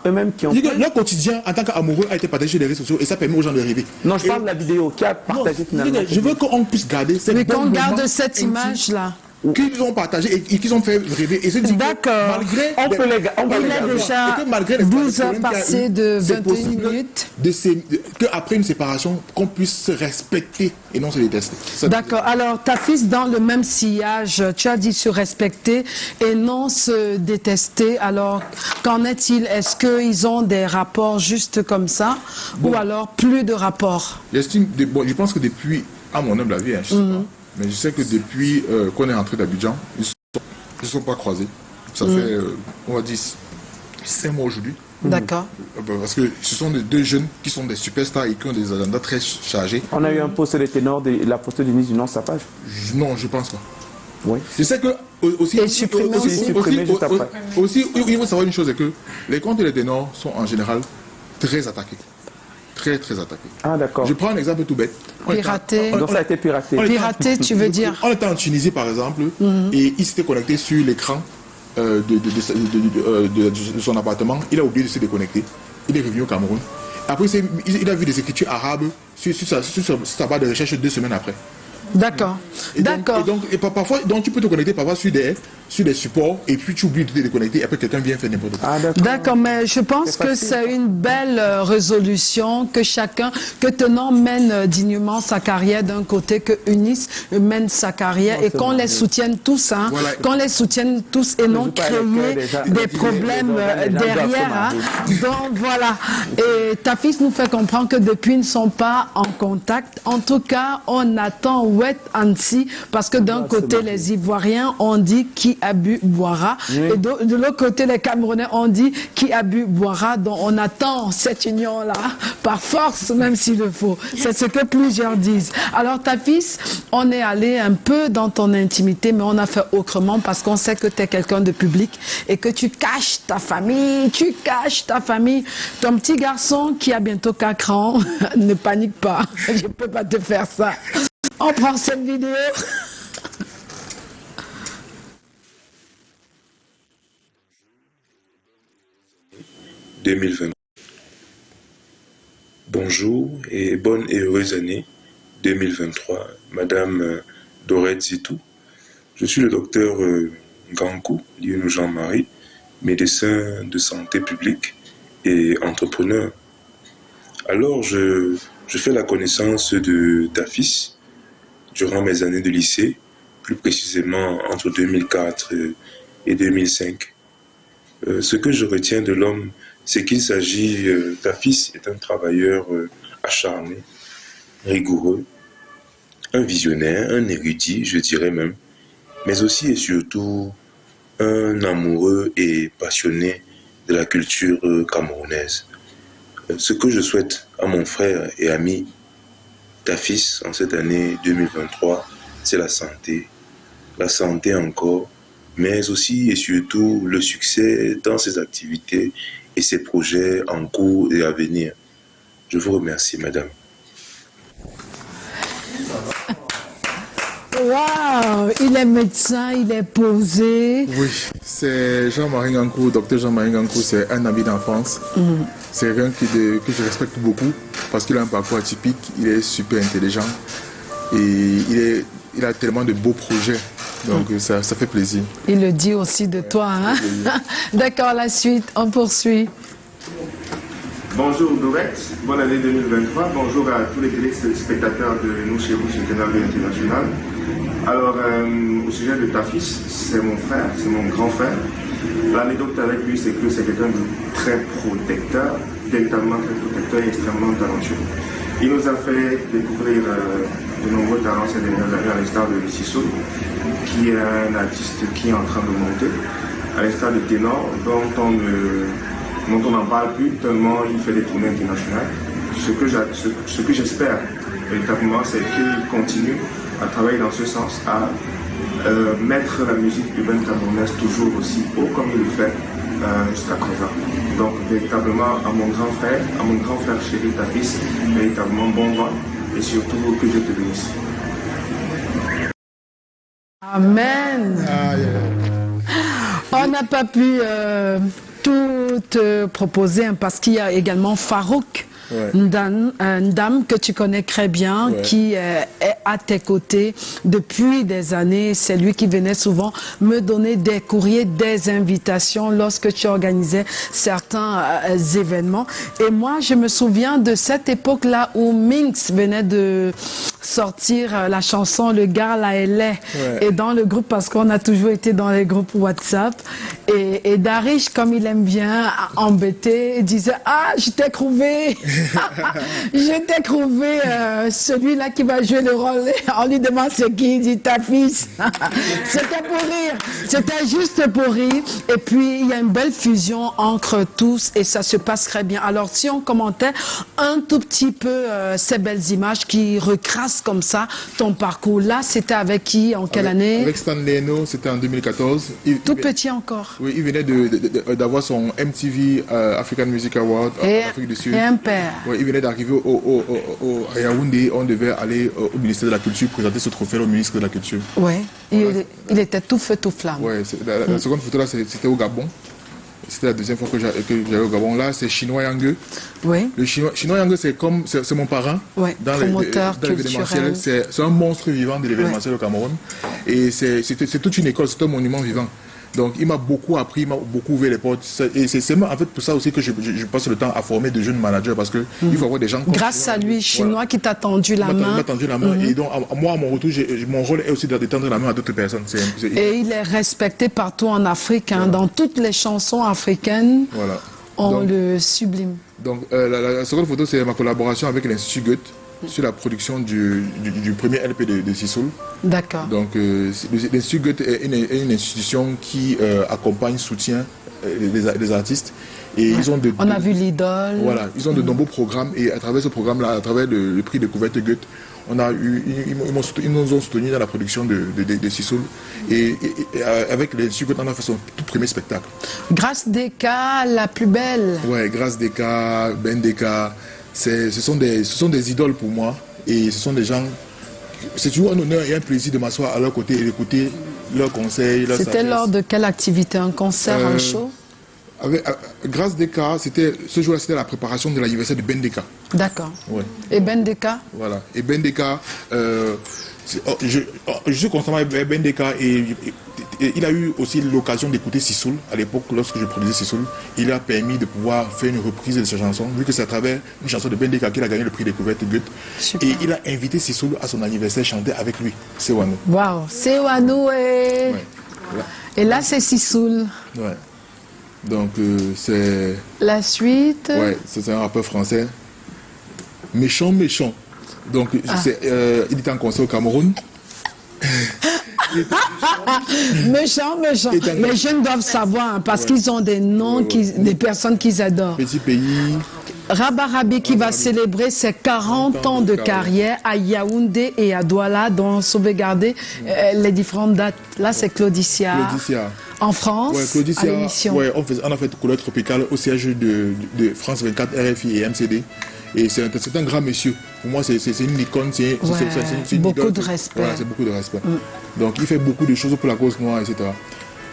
eux-mêmes qui ont... Leur quotidien en tant qu'amoureux a été partagé sur les réseaux sociaux et ça a permis aux gens de rêver. Non, je parle de la vidéo qui a partagé finalement. Je veux qu'on puisse garder cette mais qu'on garde cette image-là. Qu'ils ont partagé et qu'ils ont fait rêver. Et se dire malgré il est déjà 12 heures passées de 21 minutes. Qu'après une séparation, qu'on puisse se respecter et non se détester. D'accord. Alors, ta fille dans le même sillage, tu as dit se respecter et non se détester. Alors, qu'en est-il? Est-ce qu'ils ont des rapports juste comme ça ou alors plus de rapports? Je pense que depuis, à mon humble avis, je sais pas. Mais je sais que depuis qu'on est rentré d'Abidjan, ils ne se sont pas croisés. Ça fait, on va dire, 5 mois aujourd'hui. D'accord. Parce que ce sont des deux jeunes qui sont des superstars et qui ont des agendas très chargés. On a eu un poste de ténor de la poste d'Eunice Zenon sur sa page? Non, je ne pense pas. Oui. Je sais que aussi, il faut savoir une chose, c'est que les comptes des ténors sont en général très attaqués. Très attaqué. Ah d'accord. Je prends un exemple tout bête. Piraté. Donc ça a été piraté. Piraté, tu veux dire? On était en Tunisie par exemple et il s'était connecté sur l'écran de son appartement. Il a oublié de se déconnecter. Il est revenu au Cameroun. Après il a vu des écritures arabes sur sa barre de recherche 2 semaines après. D'accord. D'accord. Et parfois, tu peux te connecter parfois sur des supports et puis tu oublies de te déconnecter et après quelqu'un vient faire n'importe quoi. D'accord, mais je pense que c'est une belle résolution que Ténor mène dignement sa carrière d'un côté, que Eunice mène sa carrière et qu'on les soutienne tous, qu'on les soutienne tous et non créer des problèmes derrière. Donc voilà. Et ta fille nous fait comprendre que depuis ils ne sont pas en contact. En tout cas, on attend souhaite Annecy, parce que d'un côté, les Ivoiriens ont dit qui a bu boira, et de l'autre côté, les Camerounais ont dit qui a bu boira, donc on attend cette union-là, par force, même s'il le faut. C'est ce que plusieurs disent. Alors, ta fils, on est allé un peu dans ton intimité, mais on a fait autrement parce qu'on sait que tu es quelqu'un de public et que tu caches ta famille, Ton petit garçon qui a bientôt 4 ans, ne panique pas, je ne peux pas te faire ça. On prend cette vidéo. « 2020. Bonjour et bonne et heureuse année 2023, Madame Dorette Zitou. Je suis le docteur Ngankou, Lionel Jean-Marie, médecin de santé publique et entrepreneur. Alors, je fais la connaissance de ta fils durant mes années de lycée, plus précisément entre 2004 et 2005. Ce que je retiens de l'homme, c'est qu'il s'agit, ta fils est un travailleur acharné, rigoureux, un visionnaire, un érudit, je dirais même, mais aussi et surtout un amoureux et passionné de la culture camerounaise. Ce que je souhaite à mon frère et ami, ta fils, en cette année 2023, c'est la santé encore, mais aussi et surtout le succès dans ses activités et ses projets en cours et à venir. Je vous remercie, madame. Waouh, il est médecin, il est posé. Oui, c'est Jean-Marie Ngankou, docteur Jean-Marie Ngankou, c'est un ami d'enfance. C'est quelqu'un que je respecte beaucoup parce qu'il a un parcours atypique, il est super intelligent et il a tellement de beaux projets. Donc ça fait plaisir. Il le dit aussi de toi. Hein? D'accord, la suite, on poursuit. Bonjour Dorette, bonne année 2023. Bonjour à tous les téléspectateurs de Nous chez vous sur Canal International. Alors, au sujet de ta fils, c'est mon frère, c'est mon grand frère. L'anecdote avec lui, c'est que c'est quelqu'un de très protecteur, véritablement très protecteur et extrêmement talentueux. Il nous a fait découvrir de nombreux talents ces dernières années, à l'instar de Sissou, qui est un artiste qui est en train de monter, à l'instar de Ténor, dont on n'en parle plus tellement il fait des tournées internationales. Ce que j'espère véritablement, c'est qu'il continue à travailler dans ce sens, à mettre la musique urbaine camerounaise toujours aussi haut comme il le fait jusqu'à présent. Donc véritablement à mon grand frère chéri, ta fils, véritablement bon vent et surtout que Dieu te bénisse. Amen. On n'a pas pu tout te proposer parce qu'il y a également Farouk. Une dame que tu connais très bien, qui est à tes côtés depuis des années. C'est lui qui venait souvent me donner des courriers, des invitations lorsque tu organisais certains événements. Et moi, je me souviens de cette époque-là où Minx venait de sortir la chanson Le gars là elle est. Et dans le groupe, parce qu'on a toujours été dans les groupes WhatsApp, et Darish, comme il aime bien embêter, il disait « Ah, je t'ai trouvé !» Je t'ai trouvé celui-là qui va jouer le rôle. On lui demande c'est qui, il dit ta fils. C'était pour rire, c'était juste pour rire. Et puis il y a une belle fusion entre tous et ça se passe très bien. Alors si on commentait un tout petit peu ces belles images qui recrassent comme ça ton parcours, là c'était avec qui, en quelle année? Avec Stan Leno, c'était en 2014. Tout petit encore. Oui, il venait d'avoir son MTV African Music Award en Afrique du Sud. Et un père. Ouais, il venait d'arriver à Yaoundé, on devait aller au ministère de la Culture, présenter ce trophée au ministre de la Culture. Oui, voilà. Il était tout feu, tout flamme. Ouais, la seconde photo là, c'était au Gabon. C'était la deuxième fois que j'allais au Gabon. Là, c'est Chinois Yangue. Oui. Le Chinois Yangue, c'est mon parrain. Oui, promoteur culturel. C'est un monstre vivant de l'événementiel au Cameroun. Et c'est toute une école, c'est un monument vivant. Donc il m'a beaucoup appris, il m'a beaucoup ouvert les portes. Et c'est en fait pour ça aussi que je passe le temps à former de jeunes managers parce que il faut avoir des gens comme grâce à lui, Chinois, qui t'a tendu la main. Il m'a tendu la main. Et donc moi, à mon retour, mon rôle est aussi de tendre la main à d'autres personnes. Et il est respecté partout en Afrique, hein, dans toutes les chansons africaines. Voilà. On le sublime. Donc la seconde photo, c'est ma collaboration avec l'Institut Goethe. sur la production du premier LP de Sissoul. D'accord. Donc, l'Institut Goethe est une institution qui accompagne, soutient les artistes. Et ils ont on a vu l'idole. Voilà, ils ont de nombreux programmes et à travers ce programme-là, à travers le prix Découverte Goethe, ils nous ont soutenus dans la production de Sissoul et avec l'Institut Goethe, on a fait son tout premier spectacle. Grâce Deka, la plus belle. Ouais, Grâce Deka, Ben Deka, ce sont des idoles pour moi et ce sont des gens. C'est toujours un honneur et un plaisir de m'asseoir à leur côté et d'écouter leurs conseils. C'était lors de quelle activité? Un concert, un show? Grâce Deka, ce jour-là, c'était la préparation de l'anniversaire de Ben Deka. D'accord. Ouais. Et Ben Deka? Voilà. Et Ben Deka, je suis constamment avec Ben Deka et il a eu aussi l'occasion d'écouter Sissoul à l'époque, lorsque je produisais Sissoul. Il a permis de pouvoir faire une reprise de sa chanson, vu que c'est à travers une chanson de Ben Deka qu'il a gagné le prix Découverte Goethe. Super. Et il a invité Sissoul à son anniversaire chanter avec lui, Sewanou. Waouh, Sewanou Ouais. Voilà. Et là, c'est Sissoul. Ouais. Donc, c'est... La suite? Ouais, c'est un rappeur français. Méchant. Donc, il était en concert au Cameroun. Méchant. Les jeunes doivent savoir, hein, parce qu'ils ont des noms, des personnes qu'ils adorent. Petit pays. Rabarabi qui va célébrer ses 40 ans de carrière à Yaoundé et à Douala, dont sauvegarder les différentes dates. Là, c'est Claudicia. En France, ouais, Claudicia, à l'émission. Ouais, on a fait Couleur Tropicale au siège de France 24, RFI et MCD. Et c'est un grand monsieur. Pour moi, c'est une icône. C'est beaucoup de respect. Voilà, c'est beaucoup de respect. Donc, il fait beaucoup de choses pour la cause noire, etc.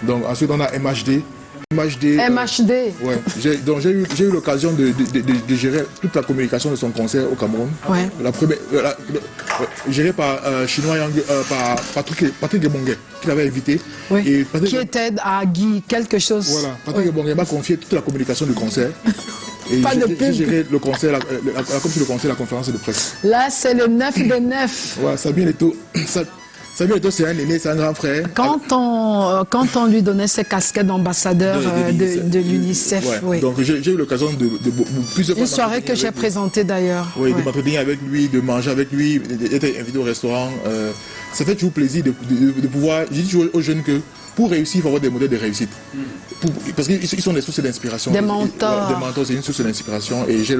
Donc, ensuite, on a MHD. Ouais. J'ai eu l'occasion de gérer toute la communication de son concert au Cameroun. Ouais. Géré par par Patrick Ebongue, qui l'avait invité. Oui. Et qui était à Guy, quelque chose. Voilà. Patrick Ebongue m'a confié toute la communication du concert. Et j'ai géré le concert, le concert, la conférence de presse. Là, c'est le 9 des 9. Ouais, Sabine Eto'o, c'est un aîné, c'est un grand frère. Quand on lui donnait ses casquettes d'ambassadeur de l'UNICEF, ouais. Oui. Donc j'ai eu l'occasion de plusieurs fois. Une soirée que j'ai présentée d'ailleurs. Oui, de m'entretenir avec lui, de manger avec lui, d'être invité au restaurant. Ça fait toujours plaisir de pouvoir. Je dis toujours aux jeunes que pour réussir, il faut avoir des modèles de réussite. Parce qu'ils sont des sources d'inspiration. Des mentors. Des mentors, c'est une source d'inspiration et j'ai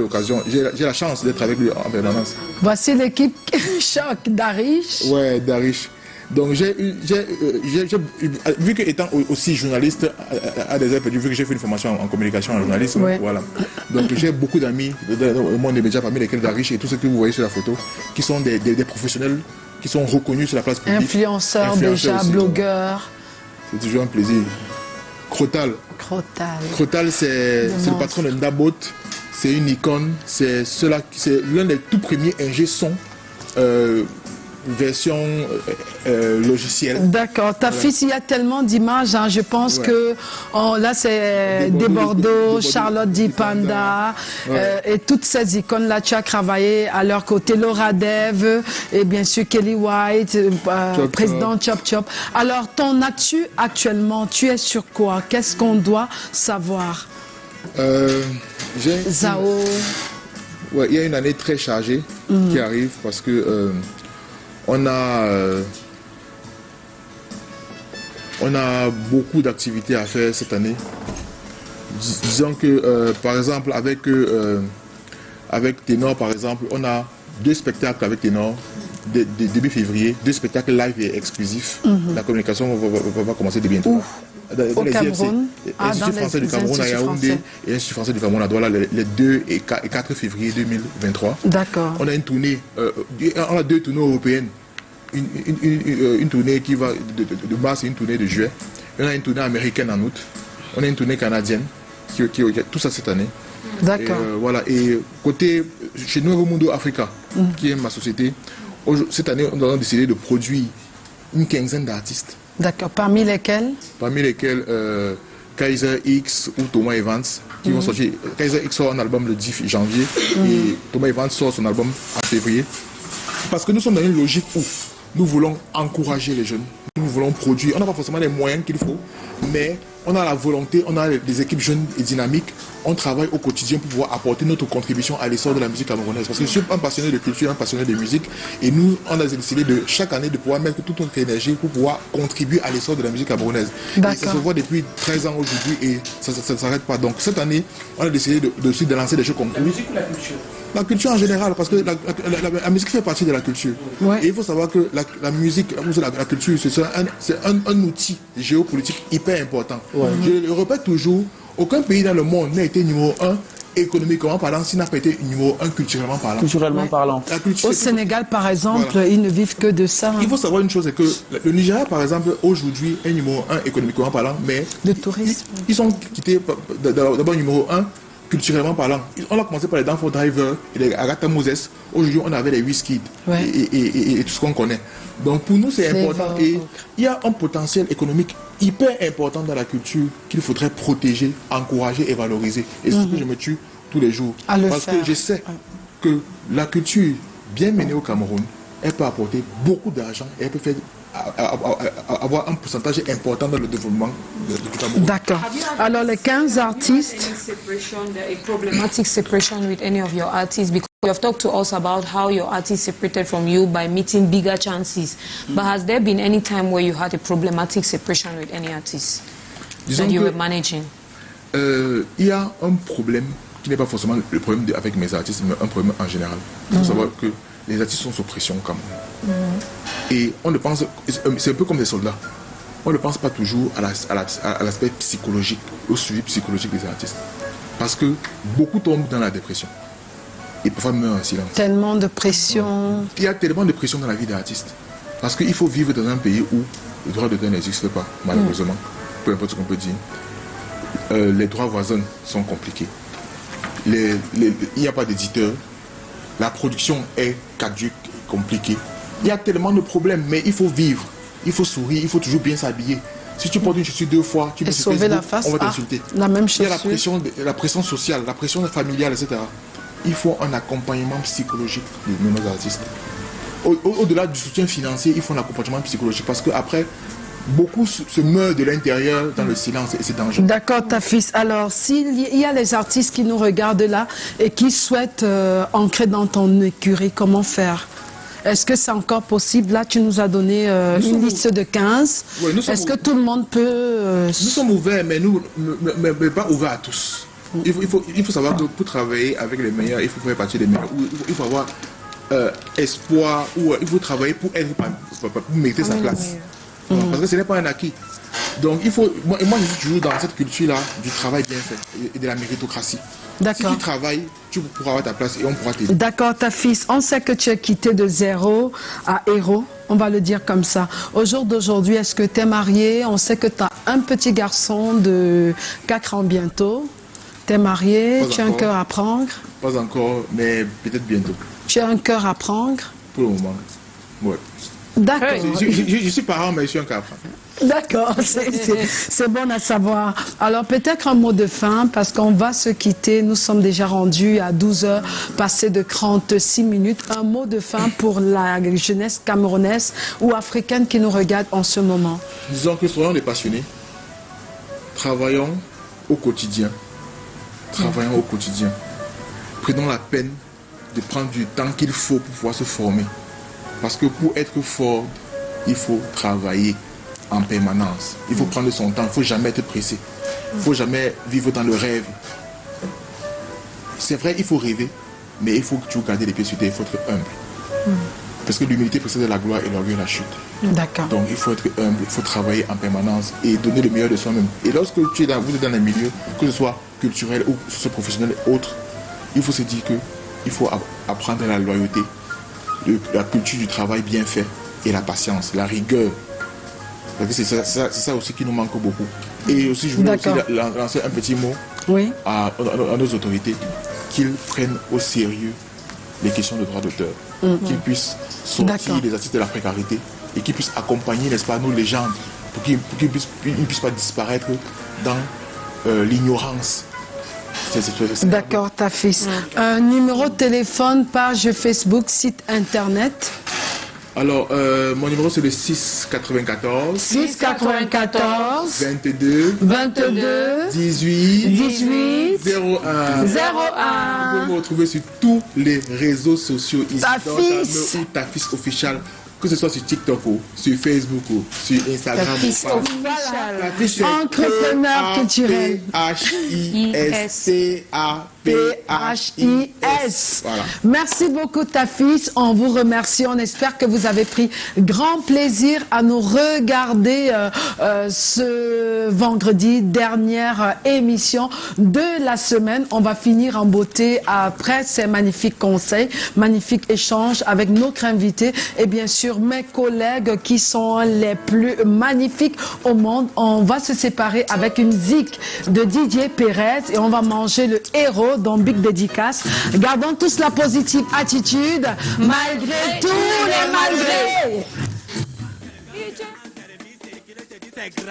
la chance d'être avec lui en permanence. Voici l'équipe Choc Darish. Ouais, Darish. Donc vu qu'étant aussi journaliste à des heures perdues, vu que j'ai fait une formation en communication en journalisme, ouais. Voilà. Donc j'ai beaucoup d'amis au monde des médias, parmi lesquels Darish et tous ceux que vous voyez sur la photo, qui sont des professionnels qui sont reconnus sur la place publique. Influenceurs déjà, aussi, blogueurs. C'est toujours un plaisir. Crotal, c'est le patron de Ndabot, c'est une icône, c'est l'un des tout premiers ingé son version logicielle. D'accord. Ta fille, il y a tellement d'images. Hein. Je pense que là, c'est des Bordeaux, Charlotte Dipanda et toutes ces icônes-là. Tu as travaillé à leur côté. Laura Dev et bien sûr Kelly White, président Chop Chop. Alors, ton actu actuellement, tu es sur quoi? Qu'est-ce qu'on doit savoir? Zao. Ouais, il y a une année très chargée qui arrive parce que on a beaucoup d'activités à faire cette année. Disons que, par exemple, avec Ténor, par exemple, on a 2 spectacles avec Ténor début février, 2 spectacles live et exclusifs. La communication va commencer de bientôt. Au Cameroun, L'Institut français du Cameroun à Yaoundé et l'Institut français du Cameroun à Douala les 2 et 4 février 2023. D'accord. On a une tournée, on a 2 tournées européennes. Une tournée qui va de mars et une tournée de juillet. On a une tournée américaine en août. On a une tournée canadienne qui tout ça cette année. D'accord. Voilà. Et côté chez Nuevo Mundo Africa, qui est ma société, cette année on a décidé de produire une quinzaine d'artistes. D'accord. Parmi lesquels Kaiser X ou Thomas Evans qui vont sortir. Kaiser X sort un album le 10 janvier et Thomas Evans sort son album en février. Parce que nous sommes dans une logique où nous voulons encourager les jeunes, nous voulons produire. On n'a pas forcément les moyens qu'il faut, mais on a la volonté, on a des équipes jeunes et dynamiques, on travaille au quotidien pour pouvoir apporter notre contribution à l'essor de la musique camerounaise. Parce que je suis un passionné de culture, un passionné de musique, et nous, on a décidé de chaque année de pouvoir mettre toute notre énergie pour pouvoir contribuer à l'essor de la musique camerounaise. Et ça se voit depuis 13 ans aujourd'hui et ça ne s'arrête pas. Donc cette année, on a décidé de lancer des jeux concours. La musique ou la culture? La culture en général, parce que la musique fait partie de la culture. Ouais. Et il faut savoir que la musique, la culture, c'est un outil géopolitique hyper important. Ouais. Je le répète toujours, aucun pays dans le monde n'a été numéro 1 économiquement parlant s'il n'a pas été numéro 1 culturellement parlant. Culturellement parlant. Au Sénégal, par exemple, voilà. Ils ne vivent que de ça. Il faut savoir une chose, c'est que le Nigeria, par exemple, aujourd'hui est numéro 1 économiquement parlant, mais le tourisme. Ils sont quittés d'abord numéro 1 culturellement parlant. On a commencé par les Danfo Driver et les Agatha Moses. Aujourd'hui, on avait les Wizkid et tout ce qu'on connaît. Donc pour nous, c'est important. Et il y a un potentiel économique hyper important dans la culture qu'il faudrait protéger, encourager et valoriser. Et c'est ce que je me tue tous les jours. Parce que je sais que la culture bien menée au Cameroun, elle peut apporter beaucoup d'argent et elle peut faire avoir un pourcentage important dans le développement du Cameroun. D'accord. Alors les 15 artistes... problematic separation with any of your artists, because you have talked to us about how your artists separated from you by meeting bigger chances. But has there been any time where you had a problematic separation with any artist that you were managing? Il y a un problème qui n'est pas forcément le problème avec mes artistes, mais un problème en général. Il faut savoir que les artistes sont sous pression au Cameroun. Et on ne pense, c'est un peu comme des soldats. On ne pense pas toujours à l'aspect psychologique, au suivi psychologique des artistes. Parce que beaucoup tombent dans la dépression. Et parfois meurent en silence. Tellement de pression. Il y a tellement de pression dans la vie des artistes. Parce qu'il faut vivre dans un pays où le droit d'auteur n'existe pas, malheureusement. Peu importe ce qu'on peut dire. Les droits voisins sont compliqués. Il n'y a pas d'éditeur. La production est caduque, compliquée. Il y a tellement de problèmes, mais il faut vivre. Il faut sourire, il faut toujours bien s'habiller. Si tu portes une chaussure 2 fois, tu peux sauver la face, on va t'insulter. La même chose. Il y a la pression sociale, la pression familiale, etc. Il faut un accompagnement psychologique de nos artistes. Au-delà du soutien financier, il faut un accompagnement psychologique parce qu'après, beaucoup se meurent de l'intérieur dans le silence et c'est dangereux. D'accord, ta fils. Alors, s'il y a les artistes qui nous regardent là et qui souhaitent ancrer dans ton écurie, comment faire? Est-ce que c'est encore possible? Là, tu nous as donné une liste de 15. Oui, est-ce que tout le monde peut... Nous sommes ouverts, mais pas ouverts à tous. Il faut savoir que pour travailler avec les meilleurs, il faut faire partie des meilleurs. Il faut avoir espoir, ou il faut travailler pour mériter sa place. Parce que ce n'est pas un acquis. Donc il faut, moi je suis toujours dans cette culture-là du travail bien fait et de la méritocratie. Si tu travailles, tu pourras avoir ta place et on pourra t'aider. D'accord, ta fils, on sait que tu es quitté de zéro à héros, on va le dire comme ça. Au jour d'aujourd'hui, est-ce que tu es marié? On sait que tu as un petit garçon de 4 ans bientôt. Tu es marié, tu as un cœur à prendre? Pas encore, mais peut-être bientôt. Tu as un cœur à prendre? Pour le moment, ouais. D'accord. Je suis parent, mais je suis un cas à prendre. D'accord, c'est bon à savoir. Alors peut-être un mot de fin, parce qu'on va se quitter. Nous sommes déjà rendus à 12h, passé de 36 minutes. Un mot de fin pour la jeunesse camerounaise ou africaine qui nous regarde en ce moment. Disons que soyons des passionnés. Travaillons au quotidien. Travaillons au quotidien. Prenons la peine de prendre du temps qu'il faut pour pouvoir se former. Parce que pour être fort, il faut travailler en permanence. Il faut prendre son temps, il ne faut jamais être pressé. Il ne faut jamais vivre dans le rêve. C'est vrai, il faut rêver, mais il faut que tu gardes les pieds sur terre, il faut être humble. Parce que l'humilité précède la gloire et l'orgueil la chute. D'accord. Donc il faut être humble, il faut travailler en permanence et donner le meilleur de soi-même. Et lorsque vous êtes dans un milieu, que ce soit culturel ou que ce soit professionnel ou autre, il faut se dire qu'il faut apprendre la loyauté, la culture du travail bien fait et la patience, la rigueur. C'est ça aussi qui nous manque beaucoup. Et aussi, je voulais aussi lancer un petit mot à nos autorités, qu'ils prennent au sérieux les questions de droit d'auteur, qu'ils puissent sortir les artistes de la précarité et qu'ils puissent accompagner, n'est-ce pas, nos légendes pour qu'ils ne puissent pas disparaître dans l'ignorance. D'accord, ta fils. Un numéro de téléphone, page Facebook, site internet. Alors, mon numéro c'est le 694 694 22 18 01. Vous pouvez me retrouver sur tous les réseaux sociaux ici, ou ta fils official, que ce soit sur TikTok ou sur Facebook ou sur Instagram. Ta fils entrepreneur culturel. H-I-S-T-A-P-H-I-S. Voilà. Merci beaucoup, ta fils. On vous remercie. On espère que vous avez pris grand plaisir à nous regarder ce vendredi, dernière émission de la semaine. On va finir en beauté après ces magnifiques conseils, magnifiques échanges avec notre invité et bien sûr mes collègues qui sont les plus magnifiques au monde. On va se séparer avec une zik de DJ Perez et on va manger le héros dans Big Dédicace. Gardons tous la positive attitude malgré tous les malgrés.